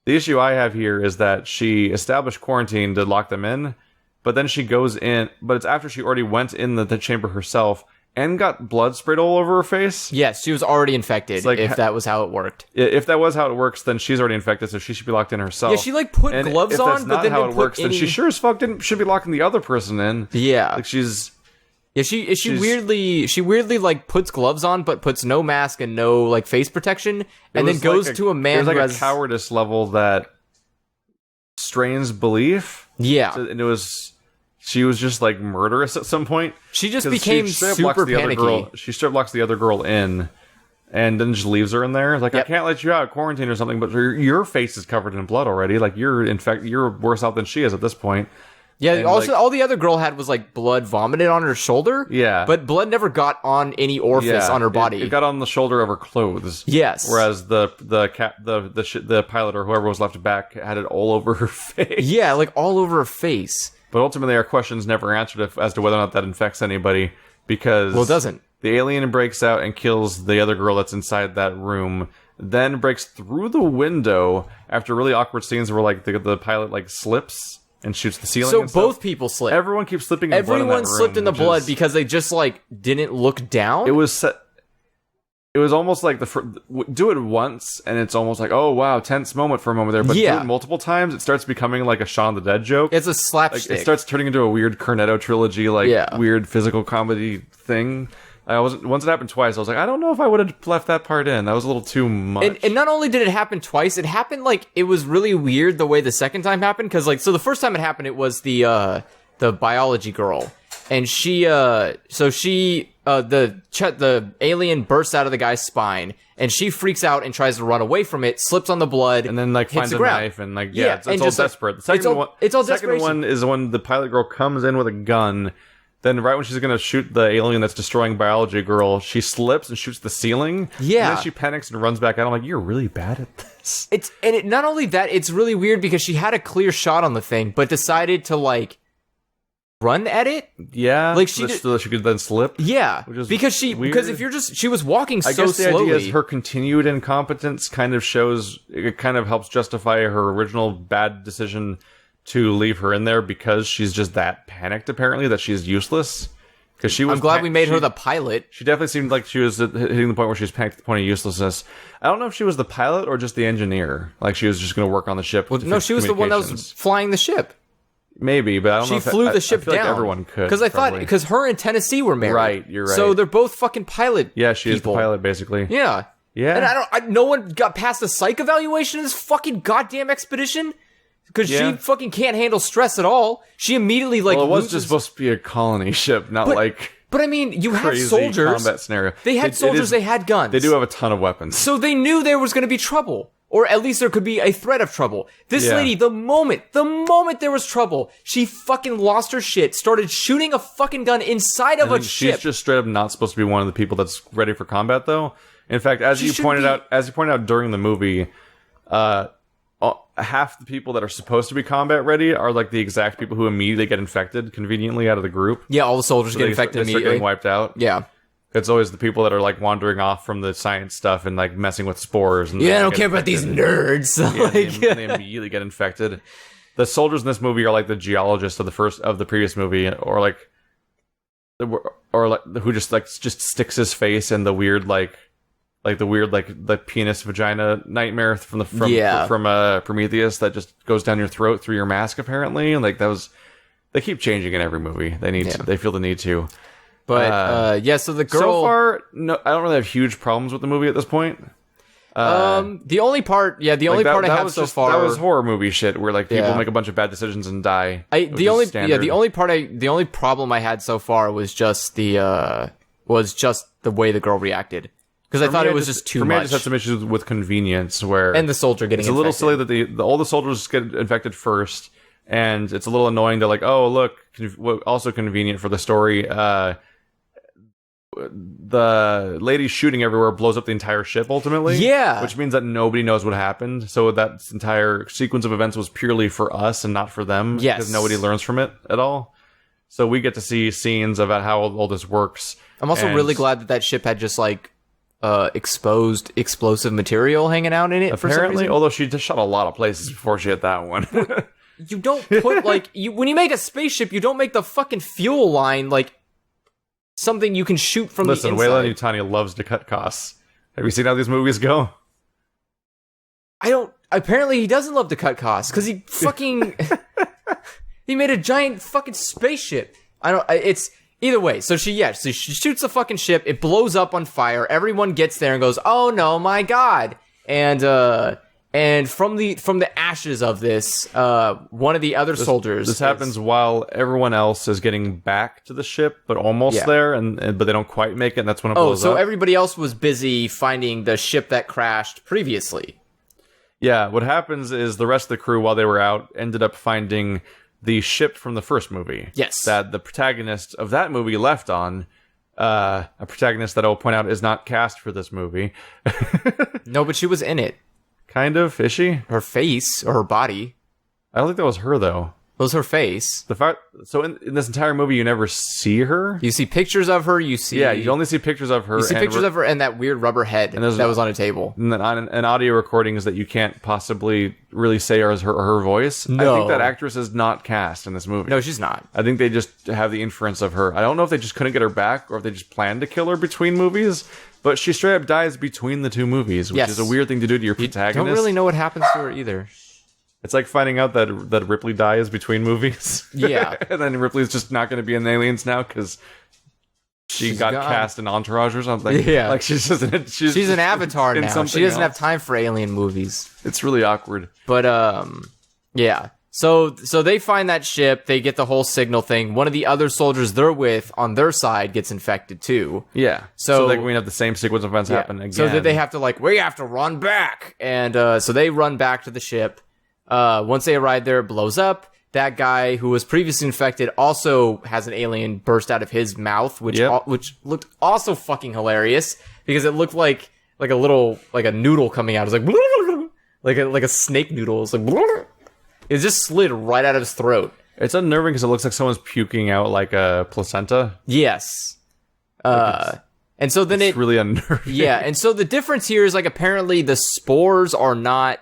the issue I have here is that she established quarantine to lock them in, but then she goes in, but it's after she already went in the chamber herself and got blood sprayed all over her face. Yes, she was already infected, like, if that was how it worked. If that was how it works, then she's already infected, so she should be locked in herself. Yeah, she, like, put gloves on, but then how it works, then she sure as fuck should be locking the other person in. Yeah. Like, Yeah, she weirdly like puts gloves on, but puts no mask and no like face protection, and then goes to a man who has a cowardice level that strains belief. Yeah, and she was just like murderous at some point. She just became super panicky. She straight locks the other girl in, and then just leaves her in there. Like, I can't let you out, quarantine or something. But your face is covered in blood already. Like, you're worse out than she is at this point. Yeah, and also, all the other girl had was, like, blood vomited on her shoulder. Yeah. But blood never got on any orifice on her body. It got on the shoulder of her clothes. Yes. Whereas the pilot or whoever was left back had it all over her face. Yeah, like, all over her face. But ultimately, our questions never answered as to whether or not that infects anybody, because... Well, it doesn't. The alien breaks out and kills the other girl that's inside that room, then breaks through the window after really awkward scenes where, like, the pilot, like, slips and shoots the ceiling. So and stuff. Both people slipped. Everyone keeps slipping. Everyone slipped in the blood because they just like didn't look down. It was almost like do it once and it's almost like, oh wow, tense moment for a moment there. But do it multiple times, it starts becoming like a Shaun of the Dead joke. It's a slapstick. Like, it starts turning into a weird Cornetto trilogy, weird physical comedy thing. Once it happened twice, I was like, I don't know if I would have left that part in. That was a little too much. And not only did it happen twice, it happened like it was really weird the way the second time happened. Because like, so the first time it happened, it was the biology girl, and the alien bursts out of the guy's spine, and she freaks out and tries to run away from it, slips on the blood, and then like finds a knife and like it's all desperate. The second one is when the pilot girl comes in with a gun. Then right when she's going to shoot the alien that's destroying biology girl, she slips and shoots the ceiling. Yeah. And then she panics and runs back out. I'm like, you're really bad at this. Not only that, it's really weird because she had a clear shot on the thing, but decided to like run at it. Yeah. Like so that she could then slip. Yeah. Because if you're she was walking so slowly. I guess the idea is her continued incompetence kind of helps justify her original bad decision to leave her in there because she's just that panicked, apparently, that she's useless. Because she was. I'm glad we made her the pilot. She definitely seemed like she was hitting the point where she was panicked to the point of uselessness. I don't know if she was the pilot or just the engineer. Like, she was just going to work on the ship. Well, no, she was the one that was flying the ship. Maybe, but I don't know if she flew the ship down. Like everyone could. Because her and Tennessee were married. Right, you're right. So they're both fucking pilot. Yeah, she is the pilot, basically. Yeah. Yeah. And no one got past the psych evaluation in this fucking goddamn expedition. Because she fucking can't handle stress at all. She immediately, like, it was just supposed to be a colony ship, not like... But, I mean, you had soldiers. Combat scenario. They had soldiers, they had guns. They do have a ton of weapons. So they knew there was going to be trouble. Or at least there could be a threat of trouble. This lady, the moment there was trouble, she fucking lost her shit, started shooting a fucking gun inside of a ship. She's just straight up not supposed to be one of the people that's ready for combat, though. In fact, as you pointed out during the movie, half the people that are supposed to be combat ready are like the exact people who immediately get infected conveniently out of the group. Yeah, all the soldiers get infected immediately. Start getting wiped out. Yeah. It's always the people that are like wandering off from the science stuff and like messing with spores. And I don't care about these nerds. They immediately get infected. The soldiers in this movie are like the geologists of the previous movie, or who just sticks his face in the weird like like the weird like the penis vagina nightmare from Prometheus that just goes down your throat through your mask apparently, and like that was they keep changing in every movie. They feel the need to. But so the girl. So far, no, I don't really have huge problems with the movie at this point. The only part I have so far that was horror movie shit where like people make a bunch of bad decisions and die. The only problem I had so far was just the way the girl reacted, because I thought it was just too much. For me, I just had some issues with convenience and the soldier getting it's a little silly that all the soldiers get infected first, and it's a little annoying. They're like, oh look, also convenient for the story. The lady shooting everywhere blows up the entire ship ultimately. Yeah. Which means that nobody knows what happened. So that entire sequence of events was purely for us and not for them. Yes. Because nobody learns from it at all. So we get to see scenes about how all this works. I'm also really glad that ship had just like exposed explosive material hanging out in it. Apparently, for some reason. Although she just shot a lot of places before she hit that one. You don't put like when you make a spaceship, you don't make the fucking fuel line like something you can shoot from the inside. Listen, Weyland-Yutani loves to cut costs. Have you seen how these movies go? Apparently he doesn't love to cut costs, because he fucking... he made a giant fucking spaceship. It's... Either way, so she shoots the fucking ship, it blows up on fire, everyone gets there and goes, oh no, my god! And from the ashes of this, one of the other soldiers... This happens while everyone else is getting back to the ship, but almost there, but they don't quite make it, and that's when it blows up. Oh, so everybody else was busy finding the ship that crashed previously. Yeah, what happens is the rest of the crew, while they were out, ended up finding the ship from the first movie. Yes. That the protagonist of that movie left on. A protagonist that I'll point out is not cast for this movie. No, but she was in it. Kind of, is she? Her face, or her body. I don't think that was her, though. It was her face. So in this entire movie, you never see her? You see pictures of her, you only see pictures of her. You see pictures of her and that weird rubber head that was on a table. And then on an audio recordings that you can't possibly really say are her voice. No. I think that actress is not cast in this movie. No, she's not. I think they just have the inference of her. I don't know if they just couldn't get her back, or if they just planned to kill her between movies. But she straight up dies between the two movies, which is a weird thing to do to your protagonist. Don't really know what happens to her either. It's like finding out that Ripley dies between movies. Yeah. And then Ripley's just not going to be in Aliens now because she's got cast in Entourage or something. Yeah. Like she's an Avatar now. She doesn't have time for alien movies. It's really awkward. But, yeah. So they find that ship, they get the whole signal thing. One of the other soldiers they're with on their side gets infected too. Yeah. So like we have the same sequence of events happen again. So that they have to we have to run back. And so they run back to the ship. Once they arrive there, it blows up. That guy who was previously infected also has an alien burst out of his mouth, which looked also fucking hilarious because it looked like a noodle coming out. It was like a snake noodle. It's like it just slid right out of his throat. It's unnerving because it looks like someone's puking out like a placenta. Yes. And so then it's really unnerving. Yeah, and so the difference here is apparently the spores are not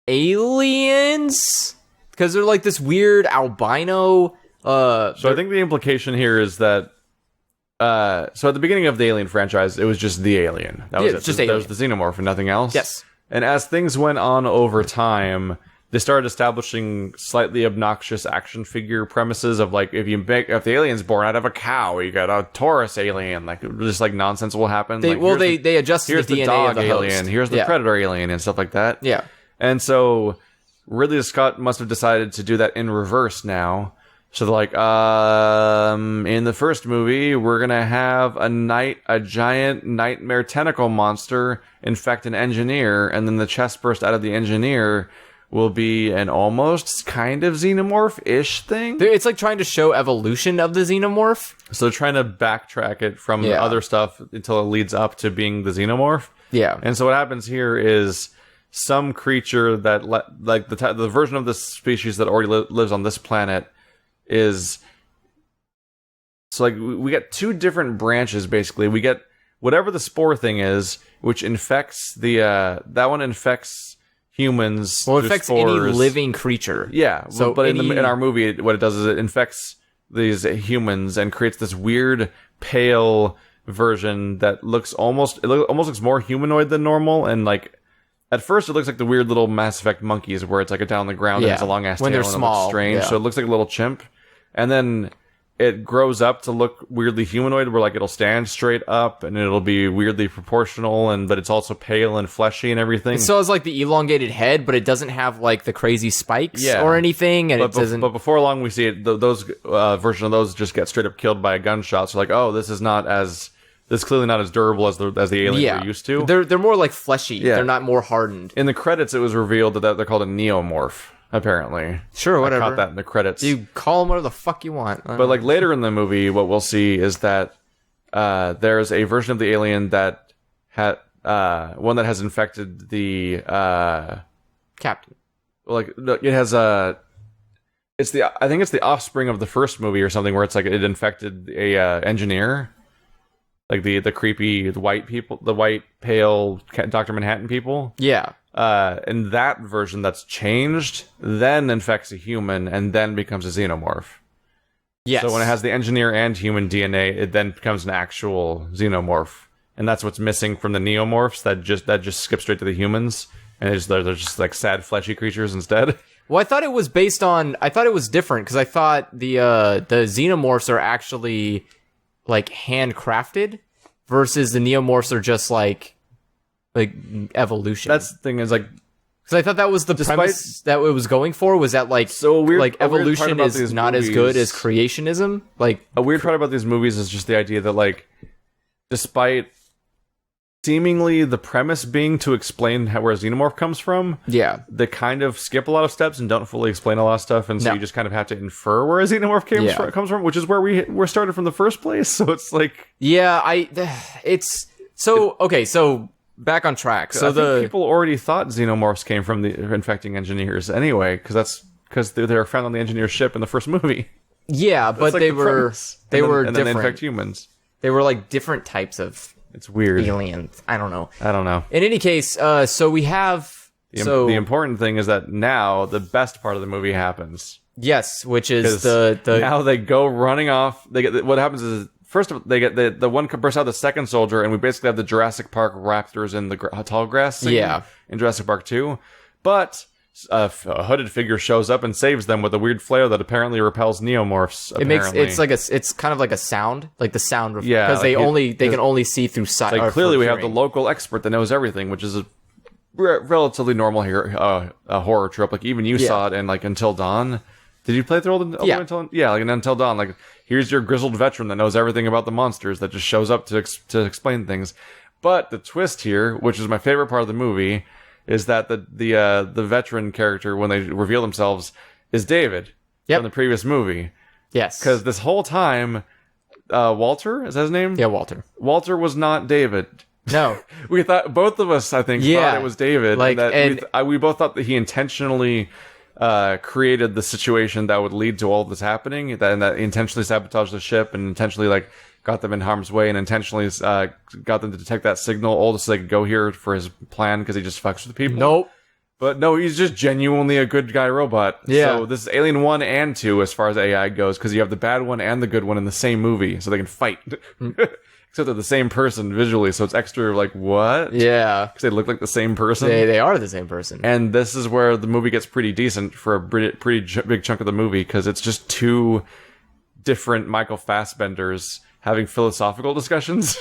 aliens because they're like this weird albino. So I think the implication here is that. So at the beginning of the Alien franchise, it was just the alien. That was it. Just That was the xenomorph and nothing else. Yes. And as things went on over time, they started establishing slightly obnoxious action figure premises of if the alien's born out of a cow, you got a Taurus alien, just nonsense will happen. They adjusted here's the DNA dog of the alien, host. here's the predator alien and stuff like that. Yeah. And so Ridley Scott must have decided to do that in reverse now. So they're like, in the first movie, we're gonna have a giant nightmare tentacle monster infect an engineer, and then the chest burst out of the engineer will be an almost kind of xenomorph-ish thing. It's like trying to show evolution of the xenomorph. So they're trying to backtrack it from the other stuff until it leads up to being the xenomorph. Yeah. And so what happens here is some creature that, the version of this species that already lives on this planet is... So, we get two different branches, basically. We get whatever the spore thing is, which infects that one infects humans. Well, it affects spores. any living creature. Yeah. So but in our movie, what it does is it infects these humans and creates this weird, pale, version that looks almost looks more humanoid than normal, and like at first it looks like the weird little Mass Effect monkeys where it's like down on the ground and it's a long ass tail when they're and small, it looks strange. So it looks like a little chimp, and then it grows up to look weirdly humanoid, where like it'll stand straight up and it'll be weirdly proportional, but it's also pale and fleshy and everything. It still has like the elongated head, but it doesn't have like the crazy spikes or anything. And it doesn't. But before long, we see it. Those version of those just get straight up killed by a gunshot. So like, oh, this is clearly not as durable as the aliens we're used to. They're more like fleshy. Yeah. They're not more hardened. In the credits, it was revealed that they're called a Neomorph. Apparently, sure, whatever. I caught that in the credits. You call them whatever the fuck you want. But like later in the movie, what we'll see is that there's a version of the alien that had one that has infected the captain. Like it has I think it's the offspring of the first movie or something, where it's like it infected a engineer, like the creepy white people, the white pale Dr. Manhattan people. Yeah. In that version that's changed, then infects a human and then becomes a xenomorph. Yes. So when it has the engineer and human DNA, it then becomes an actual xenomorph. And that's what's missing from the neomorphs that just skip straight to the humans. And they're just like sad fleshy creatures instead. Well, I thought it was different, because I thought the xenomorphs are actually like handcrafted versus the neomorphs are just like evolution. That's the thing, is like, because I thought that was the premise that it was going for, was that like evolution is not as good as creationism. Like, a weird part about these movies is just the idea that like, despite seemingly the premise being to explain where a xenomorph comes from, they kind of skip a lot of steps and don't fully explain a lot of stuff, and so you just kind of have to infer where a xenomorph comes from, which is where we're started from the first place. So it's like, so back on track. So I think people already thought xenomorphs came from the infecting engineers anyway, because they were found on the engineer's ship in the first movie. Yeah, but like they were different. And then they infect humans. They were like different types of weird aliens. I don't know. In any case, so we have the important thing is that now the best part of the movie happens. Yes, which is the now they go running off. What happens is, first of all, they get the one bursts out the second soldier, and we basically have the Jurassic Park raptors in the tall grass scene in Jurassic Park 2. But a hooded figure shows up and saves them with a weird flare that apparently repels neomorphs. It's kind of like a sound, like the sound of, because they can only see through sight. Like, clearly we have the local expert that knows everything, which is a relatively normal horror trope. Like, even you saw it in like Until Dawn. Did you play through all the Until? Yeah, like in Until Dawn, like, here's your grizzled veteran that knows everything about the monsters that just shows up to explain things. But the twist here, which is my favorite part of the movie, is that the veteran character, when they reveal themselves, is David from the previous movie. Yes. Because this whole time, Walter, is that his name? Yeah, Walter. Walter was not David. No. We thought, both of us, I think, thought it was David. Like, we both thought that he intentionally created the situation that would lead to all this happening, that he intentionally sabotaged the ship and intentionally like got them in harm's way and intentionally got them to detect that signal all so they could go here for his plan, because he just fucks with people. Nope. But no, he's just genuinely a good guy robot. Yeah. So this is Alien 1 and 2 as far as AI goes, because you have the bad one and the good one in the same movie, so they can fight. Except they're the same person visually, so it's extra like, what? Yeah. Because they look like the same person. They are the same person. And this is where the movie gets pretty decent for a pretty big chunk of the movie, because it's just two different Michael Fassbenders having philosophical discussions.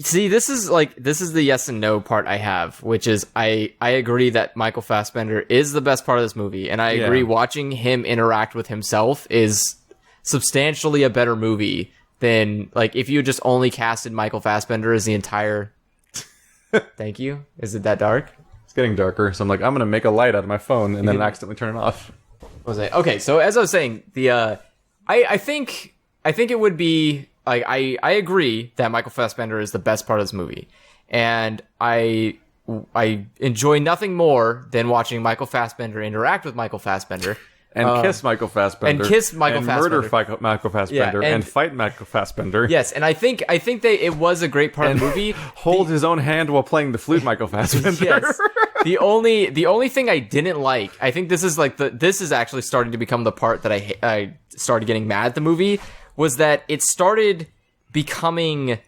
See, this is the yes and no part I have, which is I agree that Michael Fassbender is the best part of this movie, and I agree watching him interact with himself is substantially a better movie than, like, if you just only casted Michael Fassbender as the entire... Thank you. Is it that dark? It's getting darker, so I'm like, I'm gonna make a light out of my phone and then accidentally turn it off. What was I? Okay, so as I was saying, I think it would be... I agree that Michael Fassbender is the best part of this movie, and I enjoy nothing more than watching Michael Fassbender interact with Michael Fassbender. And kiss Michael Fassbender. And murder Michael Fassbender. And fight Michael Fassbender. Yes, and I think it was a great part of the movie. Hold his own hand while playing the flute, Michael Fassbender. Yes. The only thing I didn't like, I think this is actually starting to become the part that I started getting mad at the movie, was that it started becoming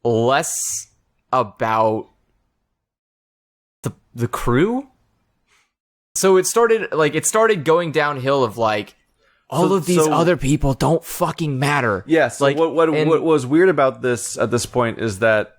less about the crew. So it started going downhill of like, all of these other people don't fucking matter. Yes. Yeah, so what was weird about this at this point is that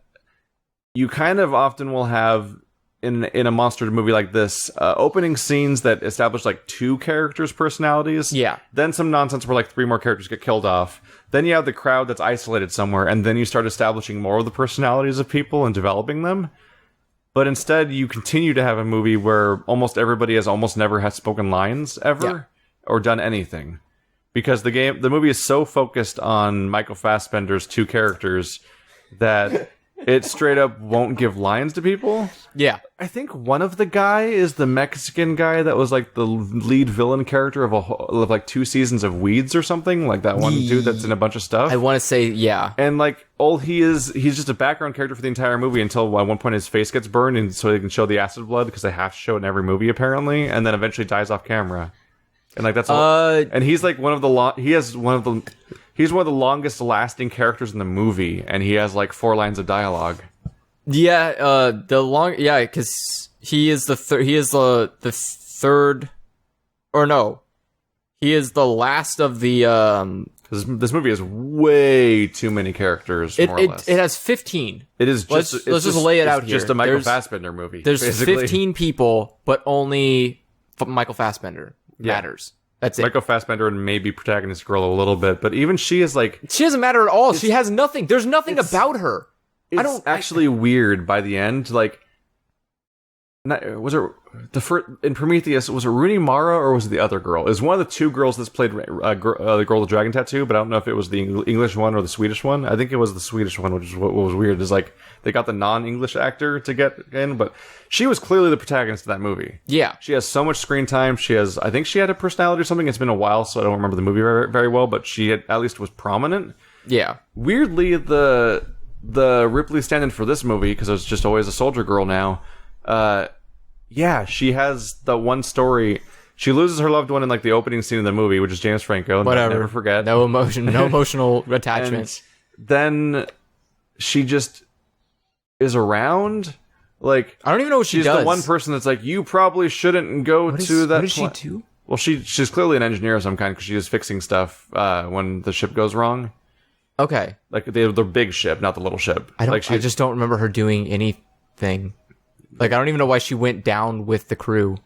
you kind of often will have in a monster movie like this, opening scenes that establish like 2 characters' personalities. Yeah. Then some nonsense where like 3 more characters get killed off. Then you have the crowd that's isolated somewhere, and then you start establishing more of the personalities of people and developing them. But instead, you continue to have a movie where almost everybody has almost never had spoken lines ever or done anything. Because the movie is so focused on Michael Fassbender's 2 characters that it straight up won't give lines to people. Yeah. I think one of the guy is the Mexican guy that was like the lead villain character of like 2 seasons of Weeds or something. Like that one dude that's in a bunch of stuff. I want to say, yeah. And like he's just a background character for the entire movie until at one point his face gets burned and so they can show the acid blood because they have to show it in every movie apparently. And then eventually dies off camera. And like that's all. And he's like one of the he's one of the longest lasting characters in the movie, and he has like 4 lines of dialogue. Yeah, because he is the third, or no, he is the last of the. This movie has way too many characters. More or less, it has 15. It is just. Let's just lay it out here. Just a Michael Fassbender movie. There's basically. 15 people, but only Michael Fassbender matters. That's it. Michael Fassbender and maybe protagonist girl a little bit, but even she is like... She doesn't matter at all. She has nothing. There's nothing about her. It's actually weird by the end. Like, was it in Prometheus? Was it Rooney Mara or was it the other girl? It was one of the 2 girls that's played the girl with the dragon tattoo, but I don't know if it was the English one or the Swedish one. I think it was the Swedish one, which is what was weird. Is like they got the non-English actor to get in, but she was clearly the protagonist of that movie. Yeah, she has so much screen time. I think she had a personality or something. It's been a while, so I don't remember the movie very, very well, but she at least was prominent. Yeah. Weirdly, the Ripley stand-in for this movie, because it's just always a soldier girl now. Yeah, she has the one story. She loses her loved one in like the opening scene of the movie, which is James Franco. Whatever. Never forget. No emotion, no emotional attachment. And then she just is around. Like, I don't even know what she does. She's the one person that's like, you probably shouldn't go to that. What does she do? Well, she's clearly an engineer of some kind because she is fixing stuff when the ship goes wrong. Okay. Like the big ship, not the little ship. I just don't remember her doing anything. Like, I don't even know why she went down with the crew.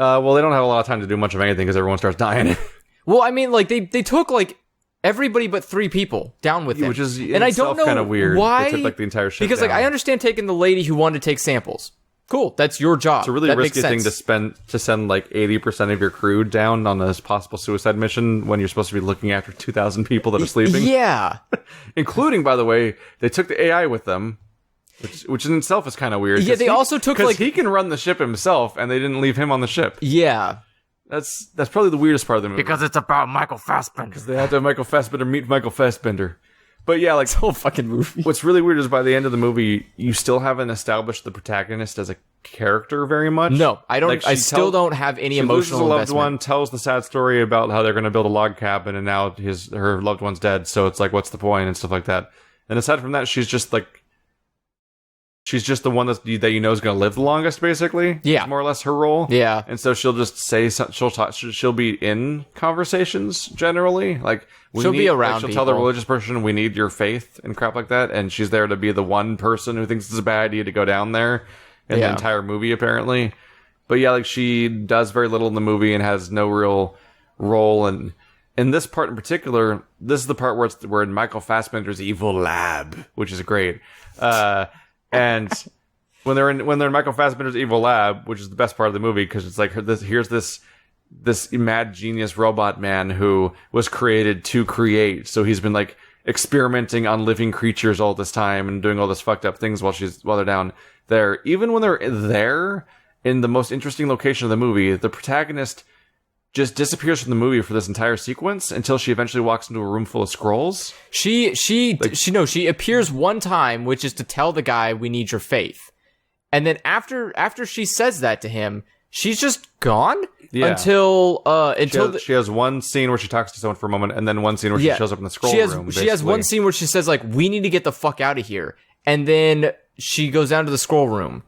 Well, they don't have a lot of time to do much of anything because everyone starts dying. Well, I mean, like, they took, like, everybody but 3 people down with them. Which is and I don't know kind of weird. Why? They took, like, the entire ship because, down. like, I understand taking the lady who wanted to take samples. Cool, that's your job. It's a really risky thing to send, like, 80% of your crew down on this possible suicide mission when you're supposed to be looking after 2,000 people that are sleeping. Yeah. Including, by the way, they took the AI with them. Which in itself is kind of weird. Yeah, they also took because he can run the ship himself, and they didn't leave him on the ship. Yeah, that's probably the weirdest part of the movie because it's about Michael Fassbender. Because they had to have Michael Fassbender meet Michael Fassbender. But yeah, like the whole fucking movie. What's really weird is by the end of the movie, you still haven't established the protagonist as a character very much. No, I don't. Like I still don't have any emotional investment. She loses a loved one, tells the sad story about how they're going to build a log cabin, and now her loved one's dead. So it's like, what's the point and stuff like that. And aside from that, she's just the one that you know is going to live the longest, basically. Yeah. It's more or less her role. Yeah. And so she'll just say something. She'll be in conversations, generally. Like, she'll be around she'll tell the religious person, we need your faith, and crap like that. And she's there to be the one person who thinks it's a bad idea to go down there in the entire movie, apparently. But yeah, like, she does very little in the movie and has no real role. And in this part in particular, this is the part where we're in Michael Fassbender's evil lab, which is great. And when they're in Michael Fassbender's evil lab, which is the best part of the movie, because it's like here's this mad genius robot man who was created to create. So he's been like experimenting on living creatures all this time and doing all this fucked up things while they're down there. Even when they're there in the most interesting location of the movie, the protagonist just disappears from the movie for this entire sequence until she eventually walks into a room full of scrolls. She appears one time, which is to tell the guy, we need your faith. And then after she says that to him, she's just gone Yeah. until she has one scene where she talks to someone for a moment, and then one scene where she shows up in the scroll room. She has one scene where she says, like, we need to get the fuck out of here. And then she goes down to the scroll room.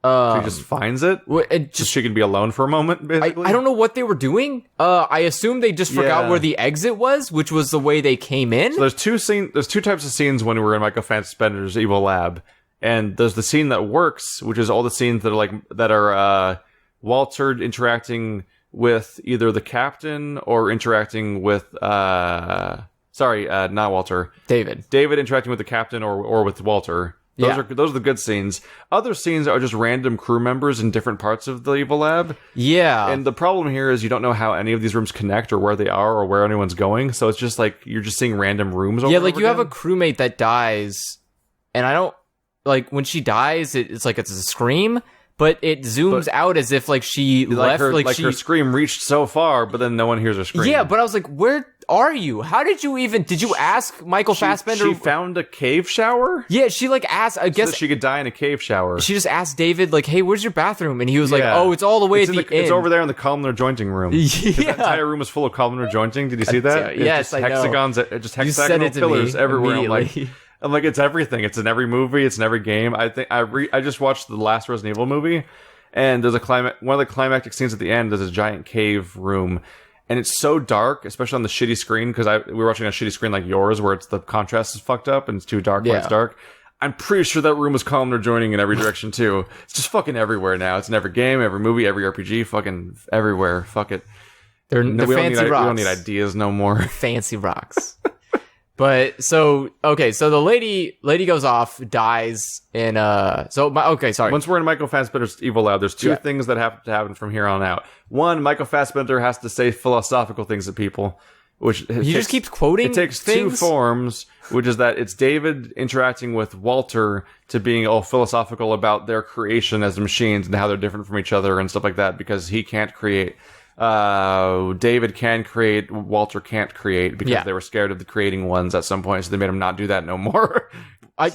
She just finds it? So she can be alone for a moment, basically? I don't know what they were doing. I assume they just forgot where the exit was, which was the way they came in. So there's two types of scenes when we're in Michael Fassbender's evil lab. And there's the scene that works, which is all the scenes that are Walter interacting with either the captain or interacting with not Walter. David interacting with the captain or with Walter. Those are the good scenes. Other scenes are just random crew members in different parts of the evil lab. Yeah. And the problem here is you don't know how any of these rooms connect or where they are or where anyone's going. So it's just like you're just seeing random rooms over you have a crewmate that dies, and I don't like when she dies, it's like it's a scream, but it zooms out as if like she left her scream reached so far, but then no one hears her scream. Yeah, but I was like, where are you? How did you ask Michael Fassbender? She found a cave shower? Yeah, she like asked, I guess so that she could die in a cave shower. She just asked David, like, hey, where's your bathroom? And he was like, oh, it's all the way at the end. It's over there in the columnar jointing room. Yeah. That entire room is full of columnar jointing. Did you see that? Yes, I know. Hexagons, just hexagonal pillars everywhere. I'm like, it's everything. It's in every movie. It's in every game. I think I just watched the last Resident Evil movie, and there's one of the climactic scenes at the end. There's a giant cave room. And it's so dark, especially on the shitty screen, because we were watching a shitty screen like yours, where the contrast is fucked up and it's too dark when it's dark. I'm pretty sure that room was columnar joining in every direction, too. It's just fucking everywhere now. It's in every game, every movie, every RPG, fucking everywhere. Fuck it. They're fancy rocks. We don't need ideas no more. Fancy rocks. But, so the lady goes off, dies in, Once we're in Michael Fassbender's evil lab, there's two things that have to happen from here on out. One, Michael Fassbender has to say philosophical things to people, which just keeps quoting It takes things? 2 forms, which is that it's David interacting with Walter to being all philosophical about their creation as machines and how they're different from each other and stuff like that, because he can't create. David can create, Walter can't create, because they were scared of the creating ones at some point, so they made him not do that no more. I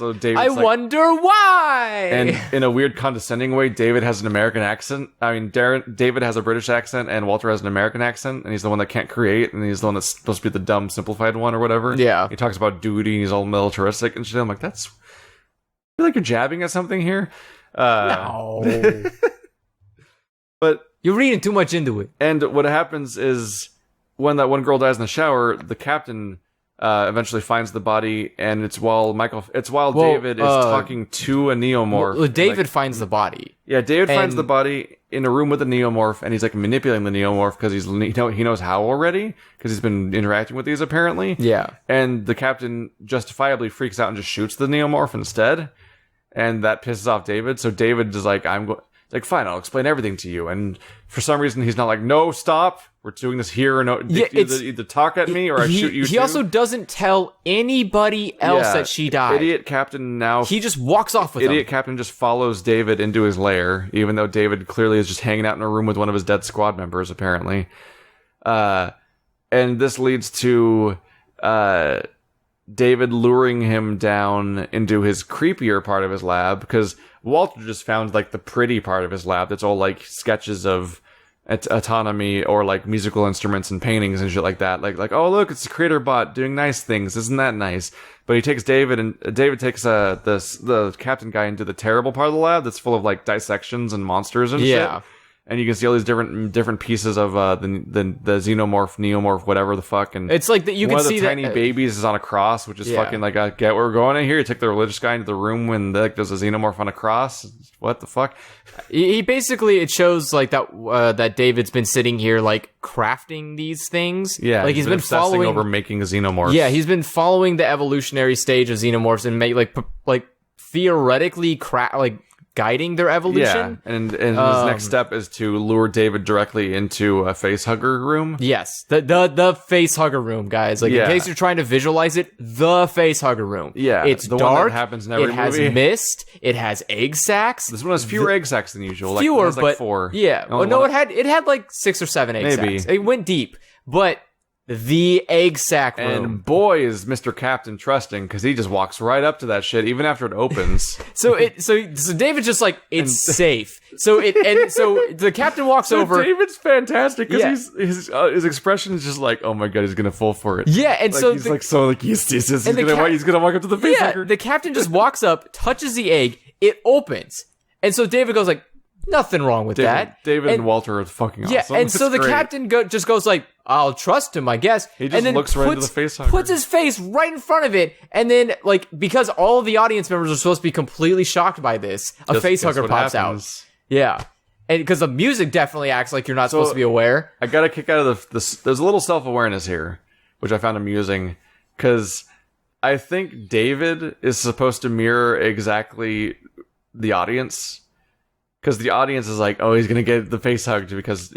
wonder why! And in a weird condescending way, David has an American accent. I mean, David has a British accent, and Walter has an American accent, and he's the one that can't create, and he's the one that's supposed to be the dumb, simplified one or whatever. Yeah. He talks about duty, and he's all militaristic and shit. I'm like, I feel like you're jabbing at something here. No. But you're reading too much into it. And what happens is, when that one girl dies in the shower, the captain eventually finds the body, and it's while David is talking to a Neomorph. Well, David finds the body. Yeah, David finds the body in a room with a Neomorph, and he's like manipulating the Neomorph because he knows how already, because he's been interacting with these apparently. Yeah. And the captain justifiably freaks out and just shoots the Neomorph instead, and that pisses off David. So David is like, like, fine, I'll explain everything to you. And for some reason, he's not like, no, stop. We're doing this here. Or no, either talk at me or I shoot you. He also doesn't tell anybody else that she died. Idiot captain now. He just walks off with Idiot captain just follows David into his lair, even though David clearly is just hanging out in a room with one of his dead squad members, apparently. And this leads to David luring him down into his creepier part of his lab, because Walter just found like the pretty part of his lab that's all like sketches of autonomy or like musical instruments and paintings and shit like that. Like oh look, it's a creator bot doing nice things. Isn't that nice? But he takes David, and David takes the captain guy into the terrible part of the lab that's full of like dissections and monsters and shit. And you can see all these different pieces of the xenomorph, neomorph, whatever the fuck. And it's like that you can see one of the tiny babies is on a cross, which is fucking like, I get where we're going in here. You take the religious guy into the room when there's a xenomorph on a cross. What the fuck? He basically, it shows like that David's been sitting here like crafting these things. Yeah, like he's been following over making xenomorphs. Yeah, he's been following the evolutionary stage of xenomorphs and like theoretically guiding their evolution. Yeah, and his next step is to lure David directly into a Facehugger Room. Yes, the Facehugger Room, guys. Like, in case you're trying to visualize it, the Facehugger Room. Yeah, it's the dark. One that happens in every movie. It has mist. It has egg sacs. This one has fewer egg sacs than usual. Fewer, like 4. Yeah. Oh no, it had like 6 or 7 egg sacs. It went deep, but the egg sack room. And boy, is Mr. Captain trusting, because he just walks right up to that shit, even after it opens. So David's just like, it's safe. So the captain walks over. David's fantastic, because his expression is just like, oh my god, he's gonna fall for it. Yeah, and like, so he's he's gonna walk up to the facehugger. Yeah, the captain just walks up, touches the egg, it opens, and so David goes like, nothing wrong with that. David and Walter are fucking awesome. Yeah, and so the captain just goes like, I'll trust him, I guess. He just and then looks right into the facehugger. Puts his face right in front of it, and then, like, because all of the audience members are supposed to be completely shocked by this, a facehugger pops out. Yeah. And because the music definitely acts like you're not supposed to be aware. I got a kick out of there's a little self-awareness here, which I found amusing, because I think David is supposed to mirror exactly the audience. Because the audience is like, oh, he's gonna get the face hugged, because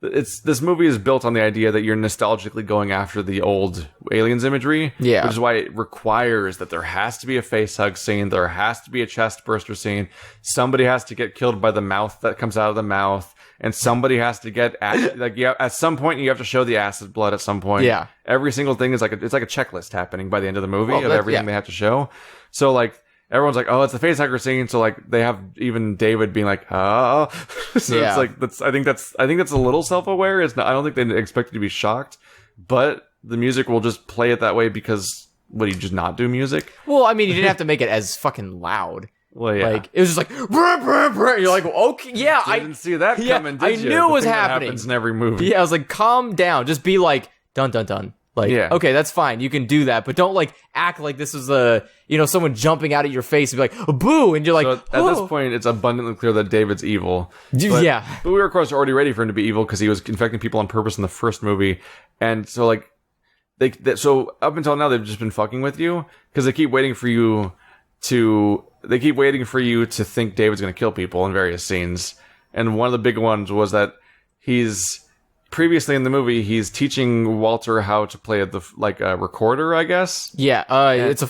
this movie is built on the idea that you're nostalgically going after the old Aliens imagery. Yeah. Which is why it requires that there has to be a face hug scene, there has to be a chest burster scene, somebody has to get killed by the mouth that comes out of the mouth, and somebody has to get at some point you have to show the acid blood at some point. Yeah. Every single thing is it's like a checklist happening by the end of the movie of everything they have to show. So like, everyone's like, oh, it's the facehugger scene. So like, they have even David being like, oh. So it's like, I think that's a little self-aware. It's not. I don't think they expect you to be shocked, but the music will just play it that way because would he just not do music? Well, I mean, he didn't have to make it as fucking loud. Well, yeah. Like, it was just like, brr, brr, brr. You're like, okay, yeah, I didn't see that coming. Did you? I knew it was happening. That happens in every movie. Yeah, I was like, calm down. Just be like, dun dun dun. Like, okay, that's fine. You can do that, but don't like act like this is someone jumping out at your face and be like, boo, and you're like, so at this point, it's abundantly clear that David's evil. But we were of course already ready for him to be evil because he was infecting people on purpose in the first movie, and so like so up until now they've just been fucking with you because they keep waiting for you to think David's going to kill people in various scenes, and one of the big ones was that previously in the movie, he's teaching Walter how to play a recorder, I guess. Yeah, it's a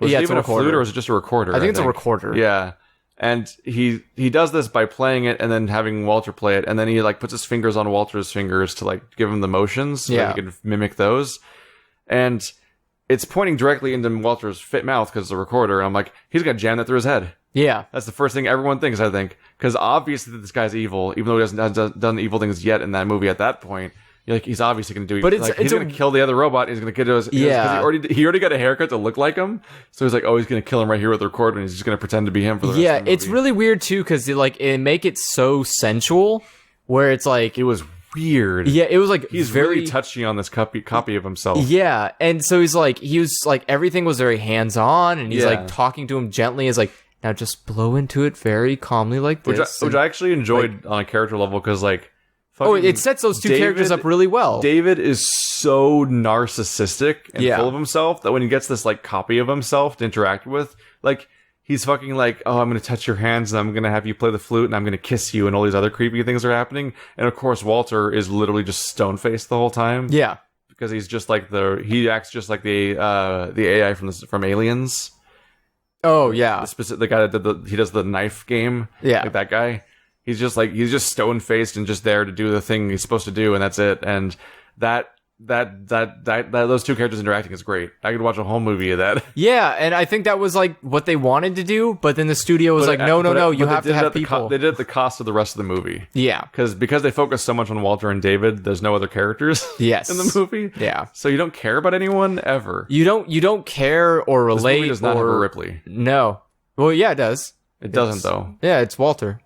recorder. Flute, or was it just a recorder? I think it's a recorder. Yeah, and he does this by playing it and then having Walter play it, and then he like puts his fingers on Walter's fingers to like give him the motions so that he can mimic those, and it's pointing directly into Walter's fit mouth because it's a recorder. And I'm like, he's gonna jam that through his head. Yeah, that's the first thing everyone thinks. I think because obviously this guy's evil, even though he hasn't done evil things yet in that movie. At that point, you're like, he's obviously going to do. But he's going to kill the other robot. He's going to get his. Yeah, he already got a haircut to look like him. So he's like, oh, he's going to kill him right here with the recorder, and he's just going to pretend to be him for the rest of the movie. It's really weird too because it make it so sensual, where it's like it was weird. Yeah, it was like he's very touchy on this copy of himself. Yeah, and so he was like everything was very hands on, and he's like talking to him gently. Is like. Now just blow into it very calmly like this. Which I actually enjoyed on a character level because it sets those two characters up really well. David is so narcissistic and full of himself that when he gets this copy of himself to interact with, he's fucking like, oh, I'm going to touch your hands and I'm going to have you play the flute and I'm going to kiss you and all these other creepy things are happening. And of course, Walter is literally just stone-faced the whole time. Yeah. Because he's just he acts just like the AI from Aliens. Oh yeah, the guy that he does the knife game. Yeah, like that guy. He's just stone faced and just there to do the thing he's supposed to do, and that's it. And that those two characters interacting is great. I could watch a whole movie of that. Yeah, and I think that was what they wanted to do, but then the studio was no, you have to have people. They did it at the cost of the rest of the movie. Yeah, because they focus so much on Walter and David. There's no other characters. Yes. in the movie. Yeah, so you don't care about anyone ever. You don't care or relate. This movie does not have a Ripley. No. Well, yeah, it does. It doesn't though. Yeah, it's Walter.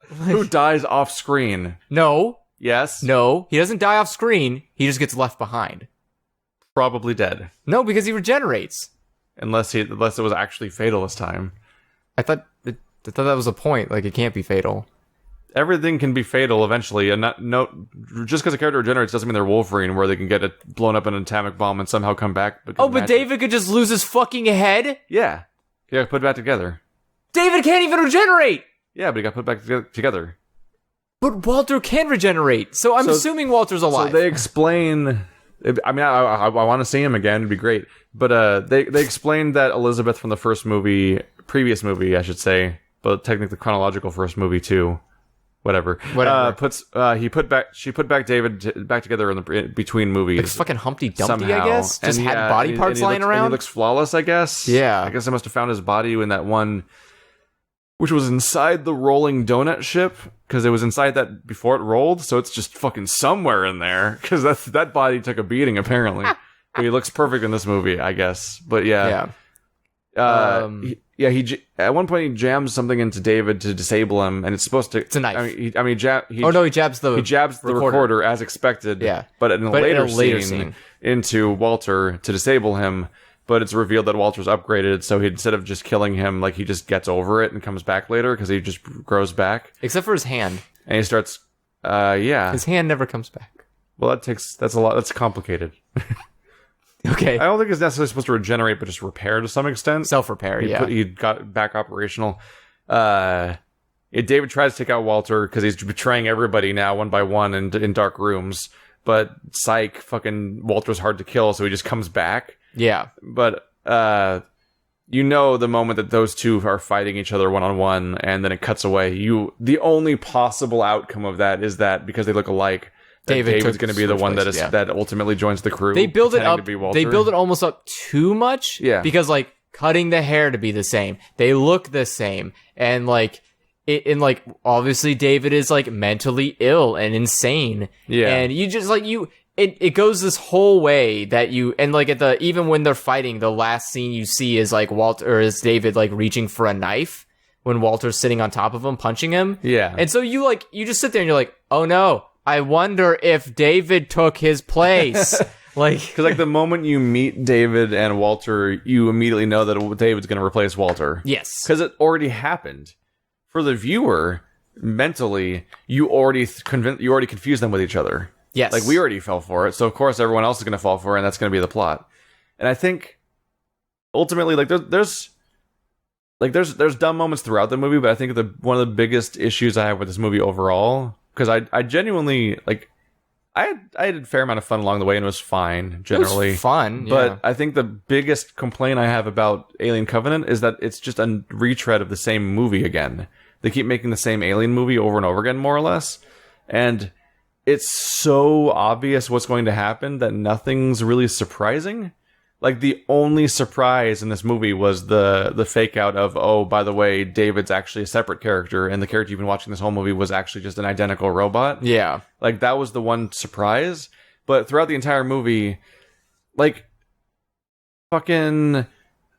Who dies off screen? No. Yes. No, he doesn't die off screen. He just gets left behind. Probably dead. No, because he regenerates. Unless it was actually fatal this time. I thought that was a point. It can't be fatal. Everything can be fatal eventually, and just because a character regenerates doesn't mean they're Wolverine, where they can get blown up in an atomic bomb and somehow come back. But David could just lose his fucking head. Yeah, put it back together. David can't even regenerate. Yeah, but he got put back together. But Walter can regenerate, so I'm assuming Walter's alive. So they explain. I mean, I want to see him again. It'd be great. But they explained that Elizabeth from the previous movie, I should say, but technically chronological first movie too. Whatever. She put back David back together between movies. Like fucking Humpty Dumpty, somehow. I guess. Just and had body parts lying around. And he looks flawless, I guess. Yeah. I guess I must have found his body in that one, which was inside the rolling donut ship, because it was inside that before it rolled. So it's just fucking somewhere in there, because that body took a beating apparently. But he looks perfect in this movie, I guess. But yeah. He at one point he jams something into David to disable him, and it's supposed to. It's a knife. He jabs the recorder as expected. Yeah, but in a later scene into Walter to disable him. But it's revealed that Walter's upgraded, so instead of just killing him, like he just gets over it and comes back later because he just grows back. Except for his hand, and he starts. His hand never comes back. Well, that's a lot. That's complicated. Okay. I don't think it's necessarily supposed to regenerate, but just repair to some extent. Self-repair, He got back operational. David tries to take out Walter because he's betraying everybody now one by one in dark rooms. But psych, fucking Walter's hard to kill, so he just comes back. Yeah. But the moment that those two are fighting each other one-on-one, and then it cuts away. The only possible outcome of that is that because they look alike, David's going to be the one that ultimately joins the crew. They build it up. They build it almost up too much. Yeah. Because like cutting the hair to be the same, they look the same, and obviously David is like mentally ill and insane. Yeah. And you just it goes this whole way that even when they're fighting, the last scene you see is like is David like reaching for a knife when Walter's sitting on top of him punching him. Yeah. And so you just sit there and you're like, oh no. I wonder if David took his place. Because the moment you meet David and Walter, you immediately know that David's going to replace Walter. Yes. Because it already happened. For the viewer, mentally, you already confuse them with each other. Yes. Like we already fell for it, so of course everyone else is going to fall for it, and that's going to be the plot. And I think ultimately, there's dumb moments throughout the movie, but I think one of the biggest issues I have with this movie overall. Because I genuinely, I had a fair amount of fun along the way, and it was fine, generally. It was fun, But I think the biggest complaint I have about Alien Covenant is that it's just a retread of the same movie again. They keep making the same Alien movie over and over again, more or less. And it's so obvious what's going to happen that nothing's really surprising. Like, the only surprise in this movie was the fake out of, oh, by the way, David's actually a separate character, and the character you've been watching this whole movie was actually just an identical robot. Yeah. Like, that was the one surprise. But throughout the entire movie, fucking...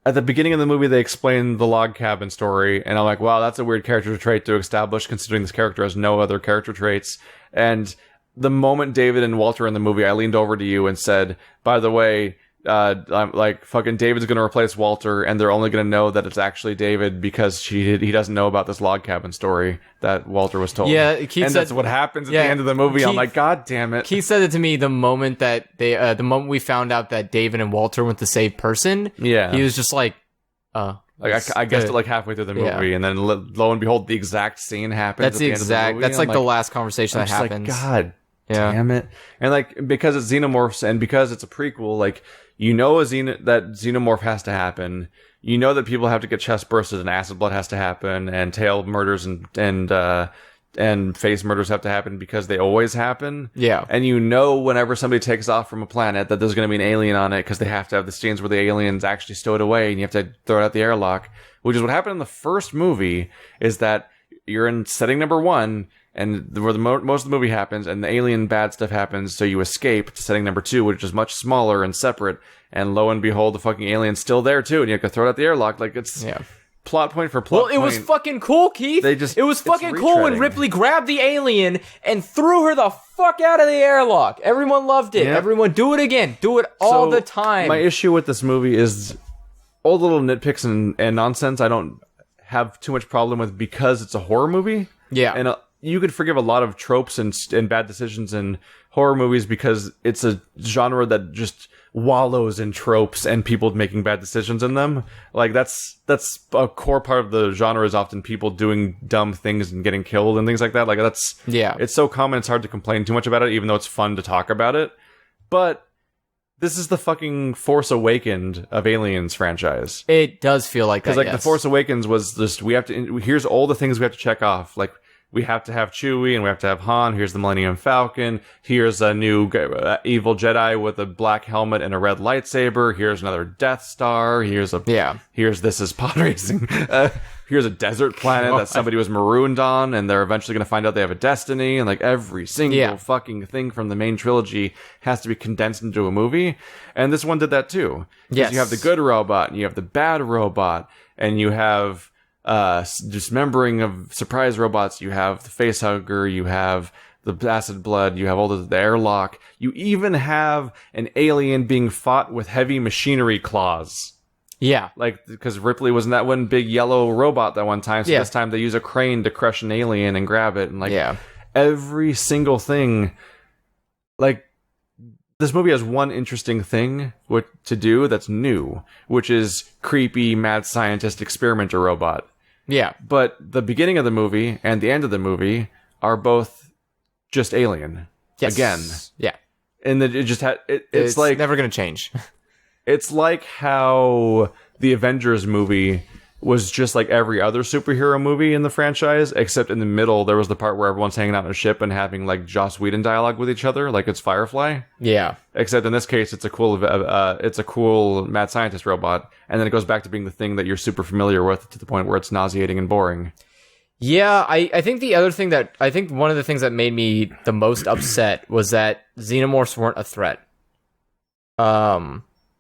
At the beginning of the movie, they explain the log cabin story, and I'm like, wow, that's a weird character trait to establish, considering this character has no other character traits. And the moment David and Walter in the movie, I leaned over to you and said, by the way... I'm like, fucking David's gonna replace Walter, and they're only gonna know that it's actually David because he doesn't know about this log cabin story that Walter was told. Yeah, Keith said, that's what happens at the end of the movie. I'm like, God damn it. Keith said it to me the moment that the moment we found out that David and Walter went the same person. Yeah, he was just like, I guessed it halfway through the movie, and then lo and behold, the exact scene happens. That's the exact. That's the last conversation that happens. God. Damn it. And because it's xenomorphs and because it's a prequel, that xenomorph has to happen. You know that people have to get chest bursted and acid blood has to happen and tail murders and face murders have to happen because they always happen. Yeah. And whenever somebody takes off from a planet that there's going to be an alien on it because they have to have the scenes where the alien's actually stowed away and you have to throw it out the airlock, which is what happened in the first movie, is that you're in setting number 1 and where most of the movie happens, and the alien bad stuff happens, so you escape to setting number 2, which is much smaller and separate, and lo and behold, the fucking alien's still there too, and you have to throw it out the airlock. It's plot point for plot point. Well, it was fucking cool, Keith. It was fucking cool when Ripley grabbed the alien and threw her the fuck out of the airlock. Everyone loved it. Yep. Everyone, do it again. Do it all the time. My issue with this movie is all the little nitpicks and nonsense I don't have too much problem with because it's a horror movie. Yeah. And you could forgive a lot of tropes and bad decisions in horror movies because it's a genre that just wallows in tropes and people making bad decisions in them. That's a core part of the genre, is often people doing dumb things and getting killed and things like that. It's so common it's hard to complain too much about it, even though it's fun to talk about it. But this is the fucking Force Awakened of Aliens franchise. It does feel like that, because The Force Awakens was just, here's all the things we have to check off. we have to have Chewie and we have to have Han. Here's the Millennium Falcon. Here's a new evil Jedi with a black helmet and a red lightsaber. Here's another Death Star. Here's this is pod racing. Here's a desert planet that somebody was marooned on, and they're eventually going to find out they have a destiny. And like every single fucking thing from the main trilogy has to be condensed into a movie. And this one did that too. Yes. You have the good robot, and you have the bad robot, and you have dismembering of surprise robots. You have the Facehugger. You have the acid blood. You have all the airlock. You even have an alien being fought with heavy machinery claws. Yeah. Like, because Ripley was in that one big yellow robot that one time, so this time they use a crane to crush an alien and grab it, and like, every single thing, like, this movie has one interesting thing to do that's new, which is creepy mad scientist experimenter robot. Yeah. But the beginning of the movie and the end of the movie are both just alien. Yes. Again. Yeah. And it just it's like never gonna change. It's like how the Avengers movie was just like every other superhero movie in the franchise, except in the middle there was the part where everyone's hanging out in a ship and having like Joss Whedon dialogue with each other, like it's Firefly. Yeah. Except in this case, it's a cool mad scientist robot, and then it goes back to being the thing that you're super familiar with to the point where it's nauseating and boring. Yeah, I think one of the things that made me the most upset was that xenomorphs weren't a threat.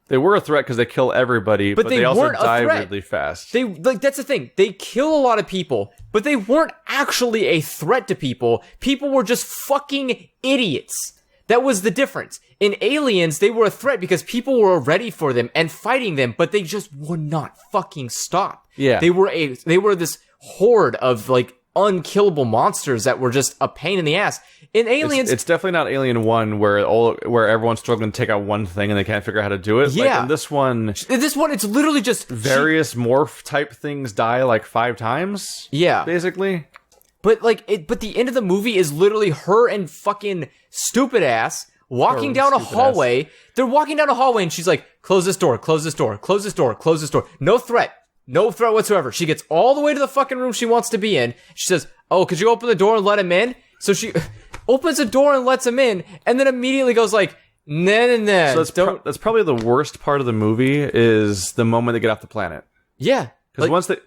They were a threat because they kill everybody, but they also die really fast. That's the thing. They kill a lot of people, but they weren't actually a threat to people. People were just fucking idiots. That was the difference. In Aliens, they were a threat because people were ready for them and fighting them, but they just would not fucking stop. Yeah. They were this horde of like unkillable monsters that were just a pain in the ass. In Aliens, it's definitely not Alien 1 where everyone's struggling to take out one thing and they can't figure out how to do it. Yeah. Like in this one, it's literally just various morph type things die like 5 times. Yeah, basically. But the end of the movie is literally her and fucking stupid ass walking down a hallway. They're walking down a hallway and she's like, "Close this door, close this door, close this door, close this door." No threat whatsoever. She gets all the way to the fucking room she wants to be in. She says, "Oh, could you open the door and let him in?" So she opens the door and lets him in, and then immediately goes like, "No." So that's probably the worst part of the movie is the moment they get off the planet. Yeah, because once they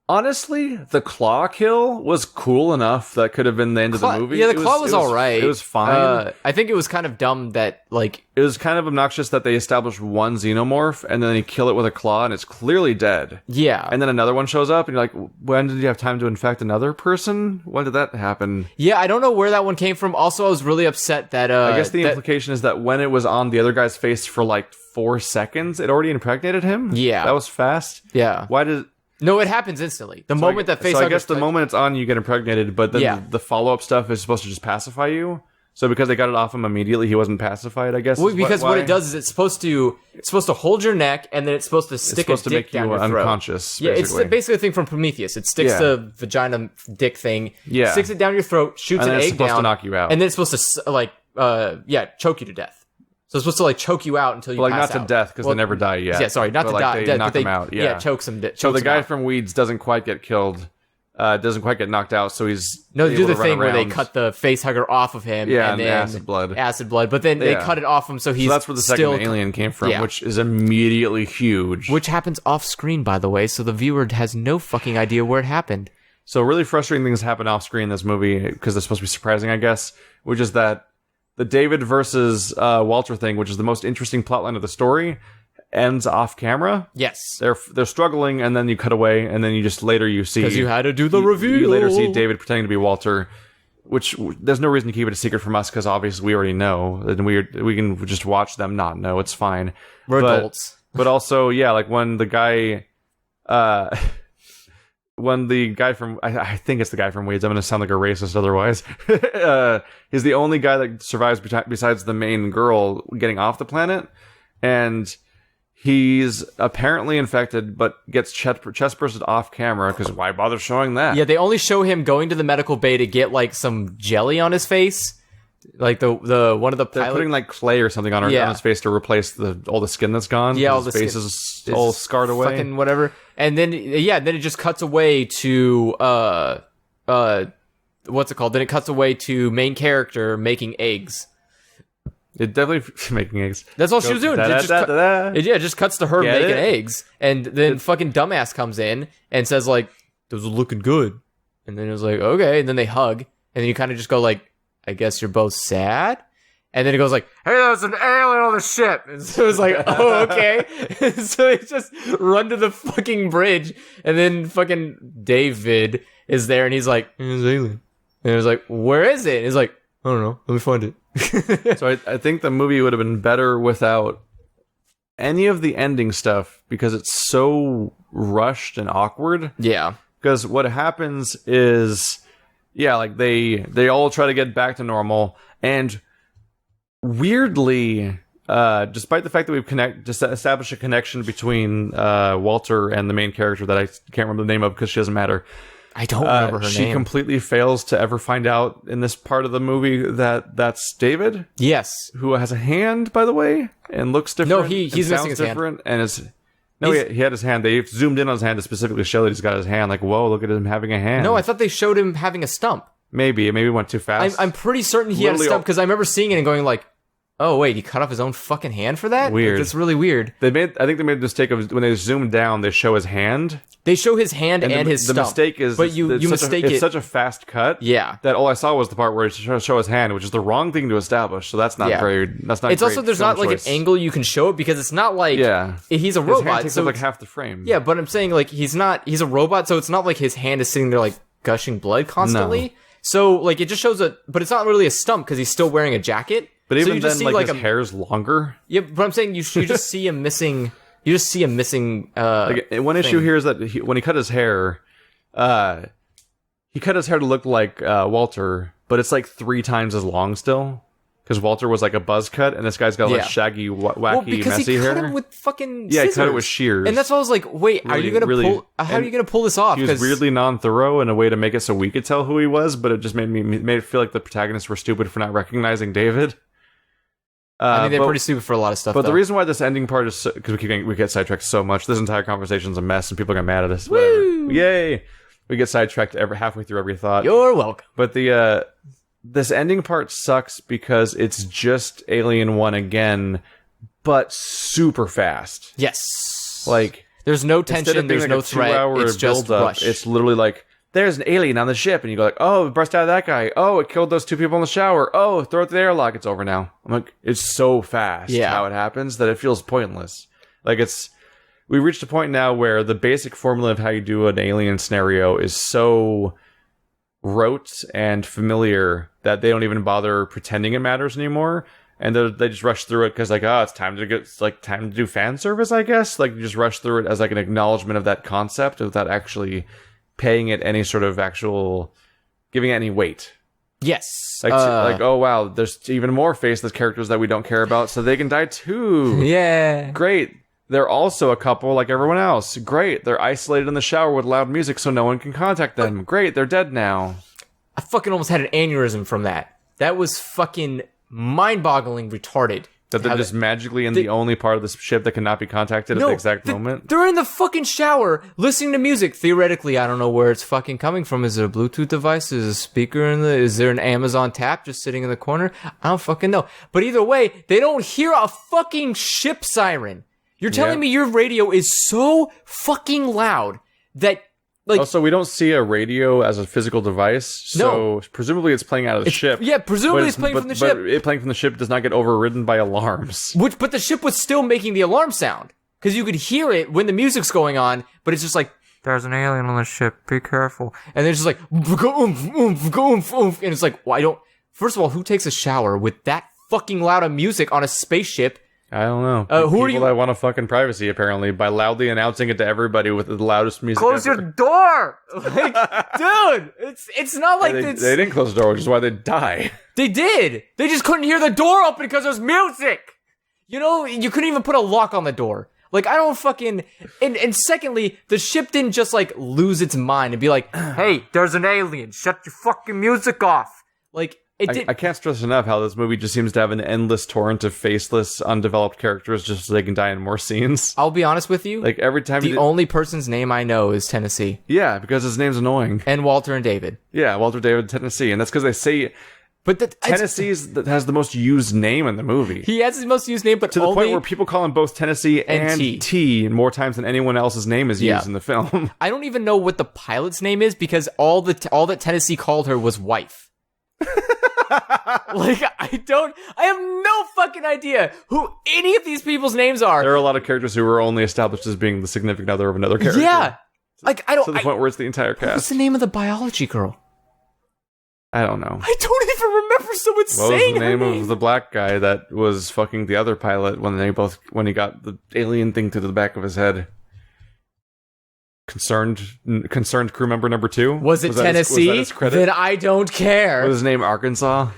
honestly, the claw kill was cool enough that could have been the end of the movie. Yeah, the claw was alright. It was fine. I think it was kind of dumb that, like... It was kind of obnoxious that they established one xenomorph, and then you kill it with a claw, and it's clearly dead. Yeah. And then another one shows up, and you're like, when did you have time to infect another person? When did that happen? Yeah, I don't know where that one came from. Also, I was really upset that... I guess the implication is that when it was on the other guy's face for, like, 4 seconds, it already impregnated him? Yeah. That was fast? Yeah. Why did... No, it happens instantly. The moment that Facehugger... So I guess the moment it's on, you get impregnated, but then the follow-up stuff is supposed to just pacify you? So because they got it off him immediately, he wasn't pacified, I guess? Well, because what it does is it's supposed to hold your neck, and then it's supposed to stick a dick down your throat. Unconscious, basically. Yeah, it's basically a thing from Prometheus. It sticks the vagina dick thing, sticks it down your throat, shoots an egg down. And it's supposed to knock you out. And then it's supposed to, choke you to death. So it's supposed to, like, choke you out until you pass out. Not to death, because they never die yet. Yeah, sorry, not to die. They knock them out, yeah. Chokes them. So the guy from Weeds doesn't quite get killed, doesn't quite get knocked out, so he's they do the thing where they cut the Facehugger off of him, and then acid blood. But then they cut it off him, so he's that's where the second alien came from, which is immediately huge. Which happens off screen, by the way, so the viewer has no fucking idea where it happened. So really frustrating things happen off screen in this movie, because they're supposed to be surprising, I guess, which is that the David versus Walter thing, which is the most interesting plotline of the story, ends off camera. Yes. They're struggling, and then you cut away, and then you just later you see... Because you had to do the reveal. You later see David pretending to be Walter, which there's no reason to keep it a secret from us, because obviously we already know, and we can just watch them not know. It's fine. We're adults. But also, yeah, when the guy... when the guy from... I think it's the guy from Weeds. I'm going to sound like a racist otherwise. He's the only guy that survives besides the main girl getting off the planet. And he's apparently infected, but gets chest bursted off camera, because why bother showing that? Yeah, they only show him going to the medical bay to get, like, some jelly on his face. Like the one of the They're putting like clay or something on his face to replace all the skin that's gone. Yeah, all the face is all scarred away. Fucking whatever. And then then it just cuts away to what's it called? Then it cuts away to main character making eggs. It definitely making eggs. That's all she was doing. It just cuts to her making eggs, and then fucking dumbass comes in and says like, "Those are looking good," and then it was like, "Okay," and then they hug, and then you kind of just go like, "I guess you're both sad." And then it goes like, "Hey, there's an alien on the ship." And so it was like, "Oh, okay." And so they just run to the fucking bridge, and then fucking David is there, and he's like, "There's an alien." And it was like, "Where is it?" And he's like, "I don't know. Let me find it." So I think the movie would have been better without any of the ending stuff because it's so rushed and awkward. Yeah. Because what happens is, like they all try to get back to normal, and weirdly, despite the fact that we've just established a connection between Walter and the main character that I can't remember the name of because she doesn't matter. I don't remember her name. She completely fails to ever find out in this part of the movie that that's David. Yes. Who has a hand, by the way, and looks different. No, he's missing his hand. And is... No, he had his hand. They zoomed in on his hand to specifically show that he's got his hand. Like, whoa, look at him having a hand. No, I thought they showed him having a stump. Maybe it went too fast. I'm pretty certain he had a stump because I remember seeing it and going like, "Oh wait, he cut off his own fucking hand for that?" Weird. That's really weird. I think they made the mistake of when they zoomed down, they show his hand. They show his hand and his stump. The mistake is, but you mistake it. It's such a fast cut. Yeah. That all I saw was the part where it's trying to show his hand, which is the wrong thing to establish. So that's not very. That's not. It's also there's not like an angle you can show it because it's not like he's a robot. His hand takes up like half the frame. Yeah, but I'm saying like he's a robot, so it's not like his hand is sitting there like gushing blood constantly. No. So like it just shows but it's not really a stump because he's still wearing a jacket. But even then, like his hair's longer. Yeah, but I'm saying you just see him missing. You just see him missing. One issue here is that when he cut his hair, he cut his hair to look like Walter, but it's like 3 times as long still. Because Walter was like a buzz cut, and this guy's got like shaggy, wacky, messy hair. He cut him with fucking scissors. He cut it with shears. And that's why I was like, wait, how are you gonna pull this off? He was weirdly non-thorough in a way to make it so we could tell who he was, but it just made it feel like the protagonists were stupid for not recognizing David. I mean, they're pretty stupid for a lot of stuff. But the reason why this ending part is because we get sidetracked so much. This entire conversation's a mess, and people get mad at us. Woo! Yay! We get sidetracked halfway through every thought. You're welcome. But this ending part sucks because it's just Alien 1 again, but super fast. Yes. Like there's no tension. There's no threat. It's just rush. It's literally like, there's an alien on the ship, and you go like, oh, it burst out of that guy. Oh, it killed those 2 people in the shower. Oh, throw it to the airlock. It's over now. I'm like, it's so fast how it happens that it feels pointless. Like we reached a point now where the basic formula of how you do an alien scenario is so rote and familiar that they don't even bother pretending it matters anymore. And they just rush through it because like, oh, it's time to do fan service, I guess. Like you just rush through it as like an acknowledgement of that concept without actually paying it any sort of actual, giving it any weight. Yes. Like, oh wow, there's even more faceless characters that we don't care about, so they can die too. Yeah. Great. They're also a couple like everyone else. Great. They're isolated in the shower with loud music so no one can contact them. Great. They're dead now. I fucking almost had an aneurysm from that. That was fucking mind-boggling retarded. That they're just magically in the only part of the ship that cannot be contacted at the exact moment? They're in the fucking shower, listening to music. Theoretically, I don't know where it's fucking coming from. Is it a Bluetooth device? Is it a speaker is there an Amazon tap just sitting in the corner? I don't fucking know. But either way, they don't hear a fucking ship siren. You're telling me your radio is so fucking loud that... Like, also, we don't see a radio as a physical device, so presumably it's playing out of the ship. Yeah, presumably it's playing from the ship. But it playing from the ship does not get overridden by alarms. But the ship was still making the alarm sound. Because you could hear it when the music's going on, but it's just like, there's an alien on the ship, be careful. And then it's just like, and it's like, well, I don't... First of all, who takes a shower with that fucking loud of music on a spaceship? I don't know. People that want a fucking privacy, apparently, by loudly announcing it to everybody with the loudest music Close your door! Like, dude, it's not like they didn't close the door, which is why they die. They did! They just couldn't hear the door open because there's music! You know, you couldn't even put a lock on the door. Like, I don't fucking... And secondly, the ship didn't just, like, lose its mind and be like, hey, there's an alien, shut your fucking music off. Like, I can't stress enough how this movie just seems to have an endless torrent of faceless, undeveloped characters just so they can die in more scenes. I'll be honest with you. Like, every time the only person's name I know is Tennessee. Yeah, because his name's annoying. And Walter and David. Yeah, Walter, David, Tennessee. And that's because they say... But Tennessee has the most used name in the movie. He has the most used name, but to the point where people call him both Tennessee and T more times than anyone else's name is used in the film. I don't even know what the pilot's name is because all that Tennessee called her was wife. Like, I have no fucking idea who any of these people's names are. There are a lot of characters who are only established as being the significant other of another character. Yeah. Like, I don't... To the point where it's the entire cast. What's the name of the biology girl? I don't know. I don't even remember someone saying her name. What was the name of the black guy that was fucking the other pilot when he got the alien thing to the back of his head? Concerned crew member number 2? Was it Tennessee? Was that his credit? Then I don't care. Was his name Arkansas?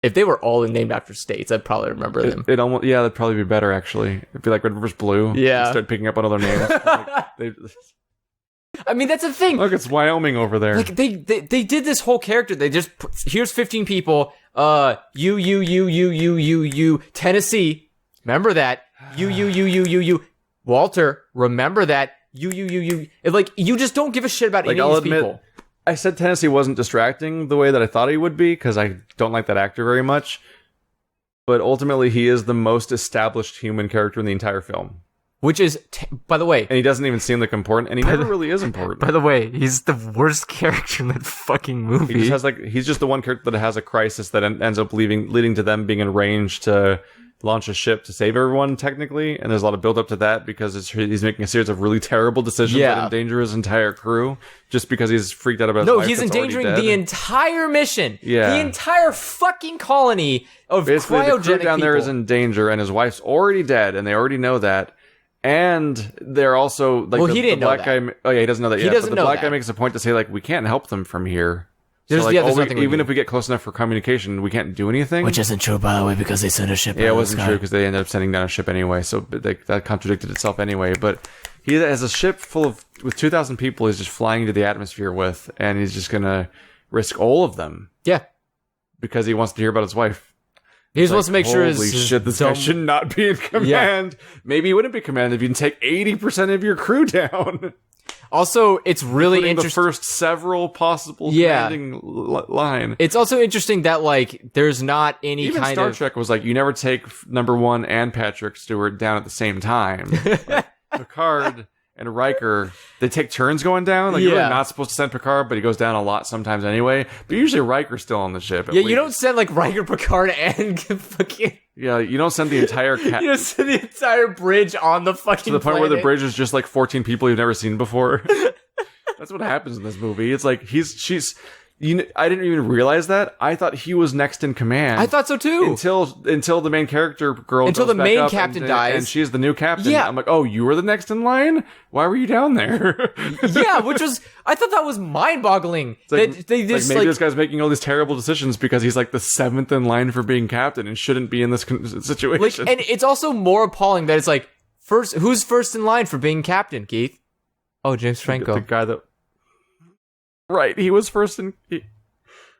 If they were all named after states, I'd probably remember them. That'd probably be better, actually. It'd be like Red River's Blue. Yeah. Start picking up on other names. I mean, that's the thing. Look, it's Wyoming over there. Like, they did this whole character. They just here's 15 people. You. Tennessee. Remember that. You. Walter. Remember that. You. Like, you just don't give a shit about any of these people. I said Tennessee wasn't distracting the way that I thought he would be because I don't like that actor very much. But ultimately, he is the most established human character in the entire film. Which is, by the way... And he doesn't even seem like important, and he never really is important. By the way, he's the worst character in that fucking movie. He's just the one character that has a crisis that ends up leading to them being in range to launch a ship to save everyone, technically. And there's a lot of build-up to that because he's making a series of really terrible decisions that endanger his entire crew just because he's freaked out about his wife. No, he's endangering the entire mission. Yeah. The entire fucking colony of basically, cryogenic the crew down there people. is in danger, and his wife's already dead, and they already know that. And they're also like he didn't know that. Guy. Oh yeah, he doesn't know that yet. He doesn't but know the black that. guy makes a point to say like we can't help them from here. There's nothing even if we get close enough for communication, we can't do anything. Which isn't true, by the way, because they sent a ship. Yeah, it wasn't true because they ended up sending down a ship anyway. So that contradicted itself anyway. But he has a ship with 2,000 people. He's just flying into the atmosphere with, and he's just gonna risk all of them. Yeah, because he wants to hear about his wife. He's supposed to make sure holy shit, this guy should not be in command. Yeah. Maybe he wouldn't be in command if you can take 80% of your crew down. Also, it's really interesting. The first several possible commanding line. It's also interesting that, like, there's not any even kind Star of... Trek was like, you never take number 1 and Patrick Stewart down at the same time. Like, Picard and Riker, they take turns going down. Like, you're really not supposed to send Picard, but he goes down a lot sometimes anyway. But usually Riker's still on the ship. Yeah, you don't send, like, Riker, Picard, and fucking... Yeah, you don't send the entire... You don't send the entire bridge on the fucking to the point planet. where the bridge is just, like, 14 people you've never seen before. That's what happens in this movie. It's like, I didn't even realize that. I thought he was next in command. I thought so too. Until the main character girl until the main captain dies. And she's the new captain. Yeah. I'm like, oh, you were the next in line? Why were you down there? Yeah, I thought that was mind-boggling. Like, maybe this guy's making all these terrible decisions because he's like the 7th in line for being captain and shouldn't be in this situation. And it's also more appalling that it's like, who's first in line for being captain, Keith? Oh, James Franco. The guy that... Right, he was first in...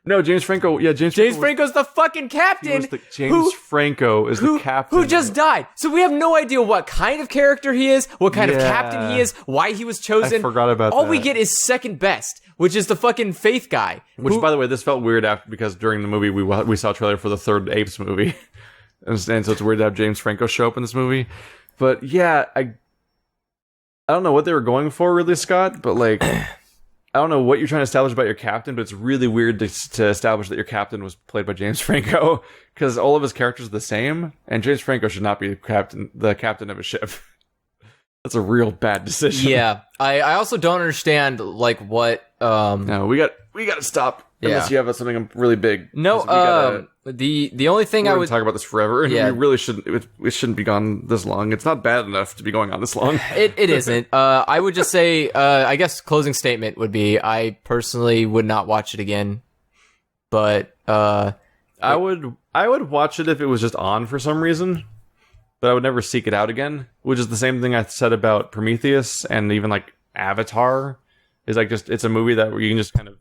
No, James Franco. Yeah, James Franco's the fucking captain. James Franco is the captain. Who just died. So we have no idea what kind of character he is, what kind of captain he is, why he was chosen. I forgot about that. All we get is second best, which is the fucking Faith guy. Which, by the way, this felt weird because during the movie we saw a trailer for the third Apes movie. And so it's weird to have James Franco show up in this movie. But yeah, I don't know what they were going for, really, Scott, but like... I don't know what you're trying to establish about your captain, but it's really weird to establish that your captain was played by James Franco, because all of his characters are the same, and James Franco should not be the captain of a ship. That's a real bad decision. Yeah, I also don't understand like what. No, we got to stop unless you have something really big. No, the only thing I would talk about this forever, and we really shouldn't. It shouldn't be gone this long. It's not bad enough to be going on this long. It isn't. I would just say, I guess closing statement would be, I personally would not watch it again, but I would watch it if it was just on for some reason, but I would never seek it out again. Which is the same thing I said about Prometheus and even like Avatar. Is like it's a movie that where you can just kind of.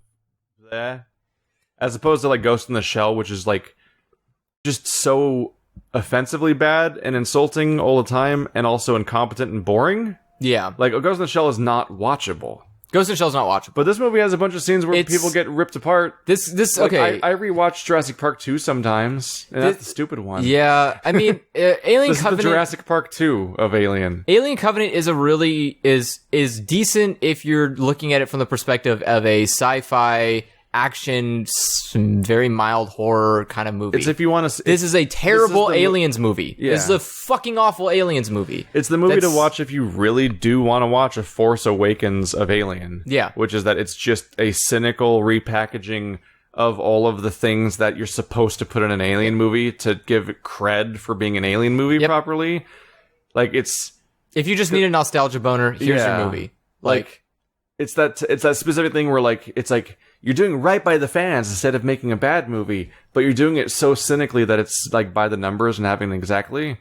as opposed to like Ghost in the Shell, which is like just so offensively bad and insulting all the time, and also incompetent and boring. Yeah. Like, Ghost in the Shell is not watchable. Ghost in the Shell's not watchable. But this movie has a bunch of scenes where people get ripped apart. Okay. I rewatch Jurassic Park 2 sometimes, and that's the stupid one. Yeah, I mean, Alien This Covenant... is the Jurassic Park 2 of Alien. Alien Covenant is is decent if you're looking at it from the perspective of a sci-fi action, very mild horror kind of movie. It's if you want to... This is a terrible Aliens movie. Yeah. This is a fucking awful Aliens movie. It's the movie to watch if you really do want to watch a Force Awakens of Alien. Yeah. Which is that it's just a cynical repackaging of all of the things that you're supposed to put in an Alien movie to give it cred for being an Alien movie properly. Like, it's... If you just need a nostalgia boner, here's your movie. Like it's that specific thing where, like, it's like, you're doing right by the fans instead of making a bad movie, but you're doing it so cynically that it's like by the numbers and having exactly.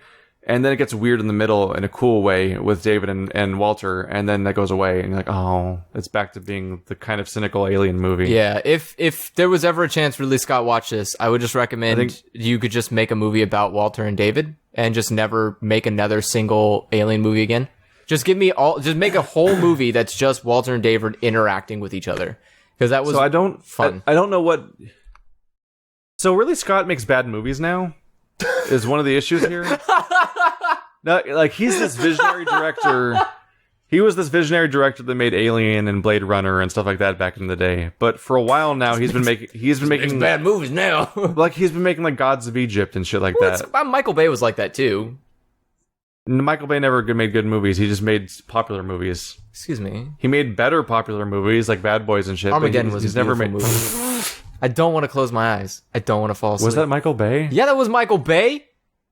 And then it gets weird in the middle in a cool way with David and Walter, and then that goes away, and you're like, oh, it's back to being the kind of cynical Alien movie. Yeah, if there was ever a chance Ridley Scott watched this, I would just recommend you could just make a movie about Walter and David and just never make another single Alien movie again. Just make a whole movie that's just Walter and David interacting with each other. Because that was fun. I don't know what... So Ridley Scott makes bad movies now? Is one of the issues here? No, like, he's this visionary director. He was this visionary director that made Alien and Blade Runner and stuff like that back in the day. But for a while now, he's been making bad movies now. Like, he's been making like Gods of Egypt and shit like that. Michael Bay was like that too. Michael Bay never made good movies. He just made popular movies. Excuse me. He made better popular movies like Bad Boys and shit. Armageddon was never made. Movie. I don't want to close my eyes. I don't want to fall asleep. Was that Michael Bay? Yeah, that was Michael Bay.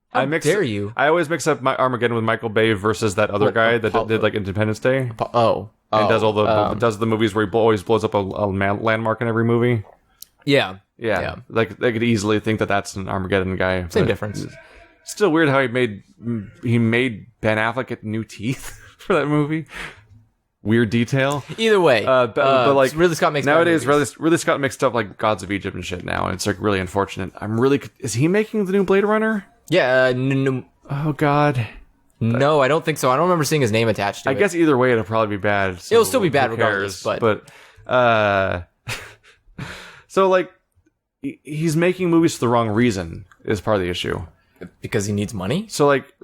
How dare you? I always mix up my Armageddon with Michael Bay versus that other guy that did like Independence Day. And does the movies where he always blows up a landmark in every movie. Yeah. Like, they could easily think that that's an Armageddon guy. Same difference. Still weird how he made Ben Affleck get new teeth for that movie. Weird detail. Either way, but like, Ridley Scott makes nowadays. Ridley Scott makes stuff like Gods of Egypt and shit now, and it's like really unfortunate. Is he making the new Blade Runner? Yeah. No. Oh God. No, I don't think so. I don't remember seeing his name attached to it. I guess either way, it'll probably be bad. So it'll still be bad regardless. But so like, he's making movies for the wrong reason is part of the issue. Because he needs money? So, like,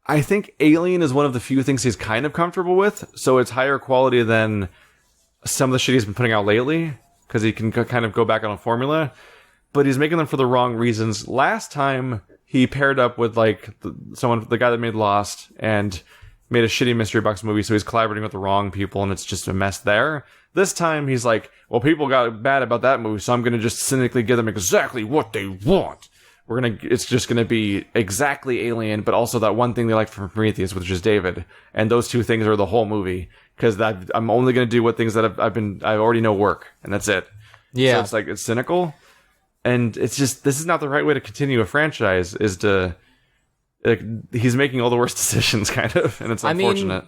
I think Alien is one of the few things he's kind of comfortable with, so it's higher quality than some of the shit he's been putting out lately, because he can kind of go back on a formula, but he's making them for the wrong reasons. Last time, he paired up with, like, the guy that made Lost, and made a shitty mystery box movie, so he's collaborating with the wrong people, and it's just a mess there. This time, he's like, well, people got bad about that movie, so I'm going to just cynically give them exactly what they want. It's just gonna be exactly Alien, but also that one thing they like from Prometheus, which is David, and those two things are the whole movie. Because I'm only gonna do what things that I already know work, and that's it. Yeah, so it's like, it's cynical, and it's just, this is not the right way to continue a franchise. Is to, like, he's making all the worst decisions, kind of, and it's unfortunate.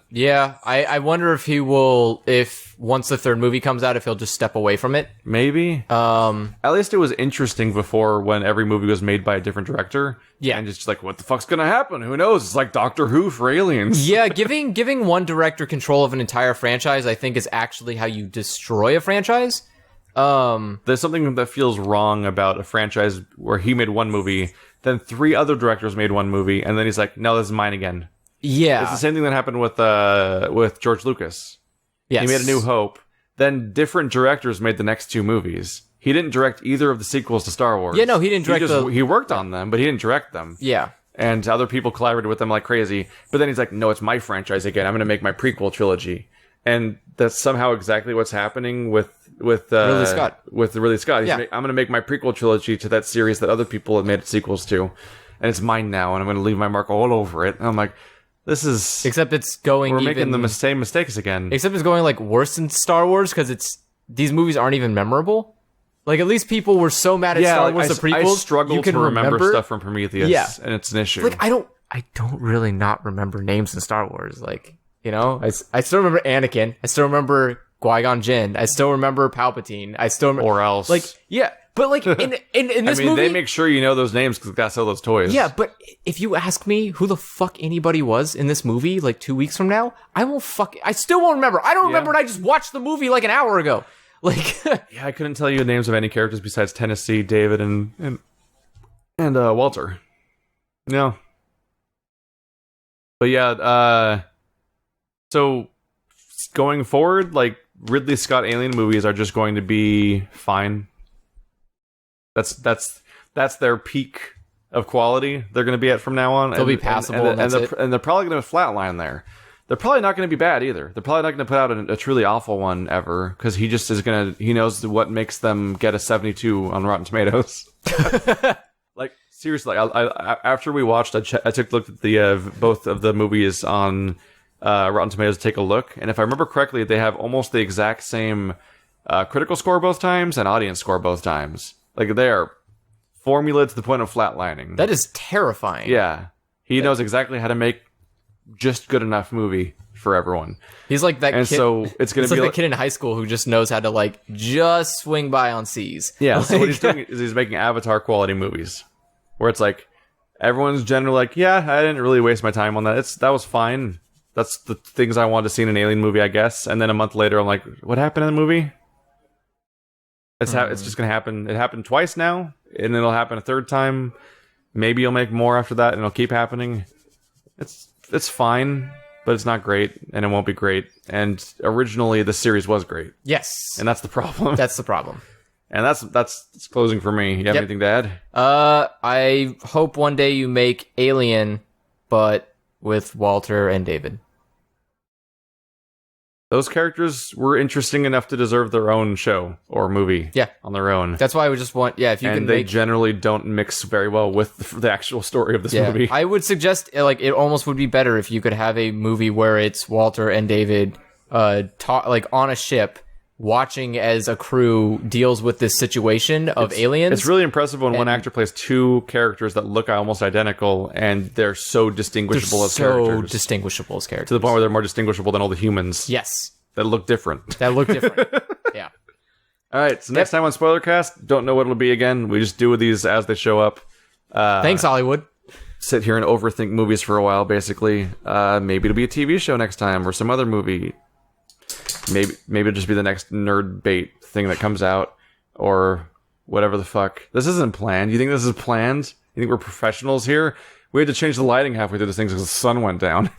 I wonder if he will, if once the third movie comes out, if he'll just step away from it. Maybe. At least it was interesting before, when every movie was made by a different director. Yeah. And just like, what the fuck's gonna happen? Who knows? It's like Doctor Who for aliens. Yeah, giving one director control of an entire franchise, I think, is actually how you destroy a franchise. There's something that feels wrong about a franchise where he made one movie, then 3 other directors made one movie, and then he's like, no, this is mine again. Yeah. It's the same thing that happened with George Lucas. Yes. He made A New Hope. Then different directors made the next 2 movies. He didn't direct either of the sequels to Star Wars. Yeah, no, he didn't direct He worked on them, but he didn't direct them. Yeah. And other people collaborated with them like crazy. But then he's like, no, it's my franchise again. I'm going to make my prequel trilogy. And that's somehow exactly what's happening with Ridley Scott. With Ridley Scott. Yeah. I'm going to make my prequel trilogy to that series that other people have made sequels to. And it's mine now, and I'm going to leave my mark all over it. And I'm like, this is... Except it's going We're making the same mistakes again. Except it's going, like, worse than Star Wars, because these movies aren't even memorable. Like, at least people were so mad at Star Wars, the prequels. I struggle to remember stuff from Prometheus, and it's an issue. Like, I don't really not remember names in Star Wars. Like, you know, I still remember Anakin. I still remember Qui-Gon Jinn. I still remember Palpatine. I still remember... Or else. Like, yeah, But like in this movie, they make sure you know those names because they gotta sell those toys. Yeah, but if you ask me who the fuck anybody was in this movie, like 2 weeks from now, I still won't remember. I don't remember, and I just watched the movie like an hour ago. Like, yeah, I couldn't tell you the names of any characters besides Tennessee, David, and Walter. No. But yeah, so going forward, like Ridley Scott alien movies are just going to be fine. That's their peak of quality they're going to be at from now on. They'll be passable, and they're probably going to flatline there. They're probably not going to be bad either. They're probably not going to put out a truly awful one ever because he just is going to. He knows what makes them get a 72 on Rotten Tomatoes. Like seriously, I after we watched, I took a look at the both of the movies on Rotten Tomatoes to take a look, and if I remember correctly, they have almost the exact same critical score both times and audience score both times. Like they are formula to the point of flatlining. That is terrifying. Yeah, he knows exactly how to make just good enough movie for everyone. He's like that and kid. So it's going to be like the kid in high school who just knows how to like just swing by on C's. Yeah. Like, so what he's doing is he's making Avatar quality movies, where it's like everyone's generally like, yeah, I didn't really waste my time on that. That was fine. That's the things I wanted to see in an alien movie, I guess. And then a month later, I'm like, what happened in the movie? It's just going to happen. It happened twice now, and it'll happen a third time. Maybe you'll make more after that, and it'll keep happening. It's fine, but it's not great, and it won't be great. And originally, the series was great. Yes, and that's the problem. That's the problem. And that's closing for me. You have anything to add? I hope one day you make Alien, but with Walter and David. Those characters were interesting enough to deserve their own show or movie. Yeah, on their own. That's why I would just want. Yeah, if you can. They generally don't mix very well with the actual story of this movie. I would suggest like it almost would be better if you could have a movie where it's Walter and David, like on a ship, watching as a crew deals with this situation of aliens. It's really impressive when one actor plays two characters that look almost identical, and they're so distinguishable as characters. So distinguishable as characters. To the point where they're more distinguishable than all the humans. Yes. That look different. Yeah. All right, so next time on Spoilercast, don't know what it'll be again. We just do these as they show up. Thanks, Hollywood. Sit here and overthink movies for a while, basically. Maybe it'll be a TV show next time, or some other movie. Maybe it'll just be the next nerd bait thing that comes out, or whatever the fuck. This isn't planned. You think this is planned? You think we're professionals here? We had to change the lighting halfway through this thing because the sun went down.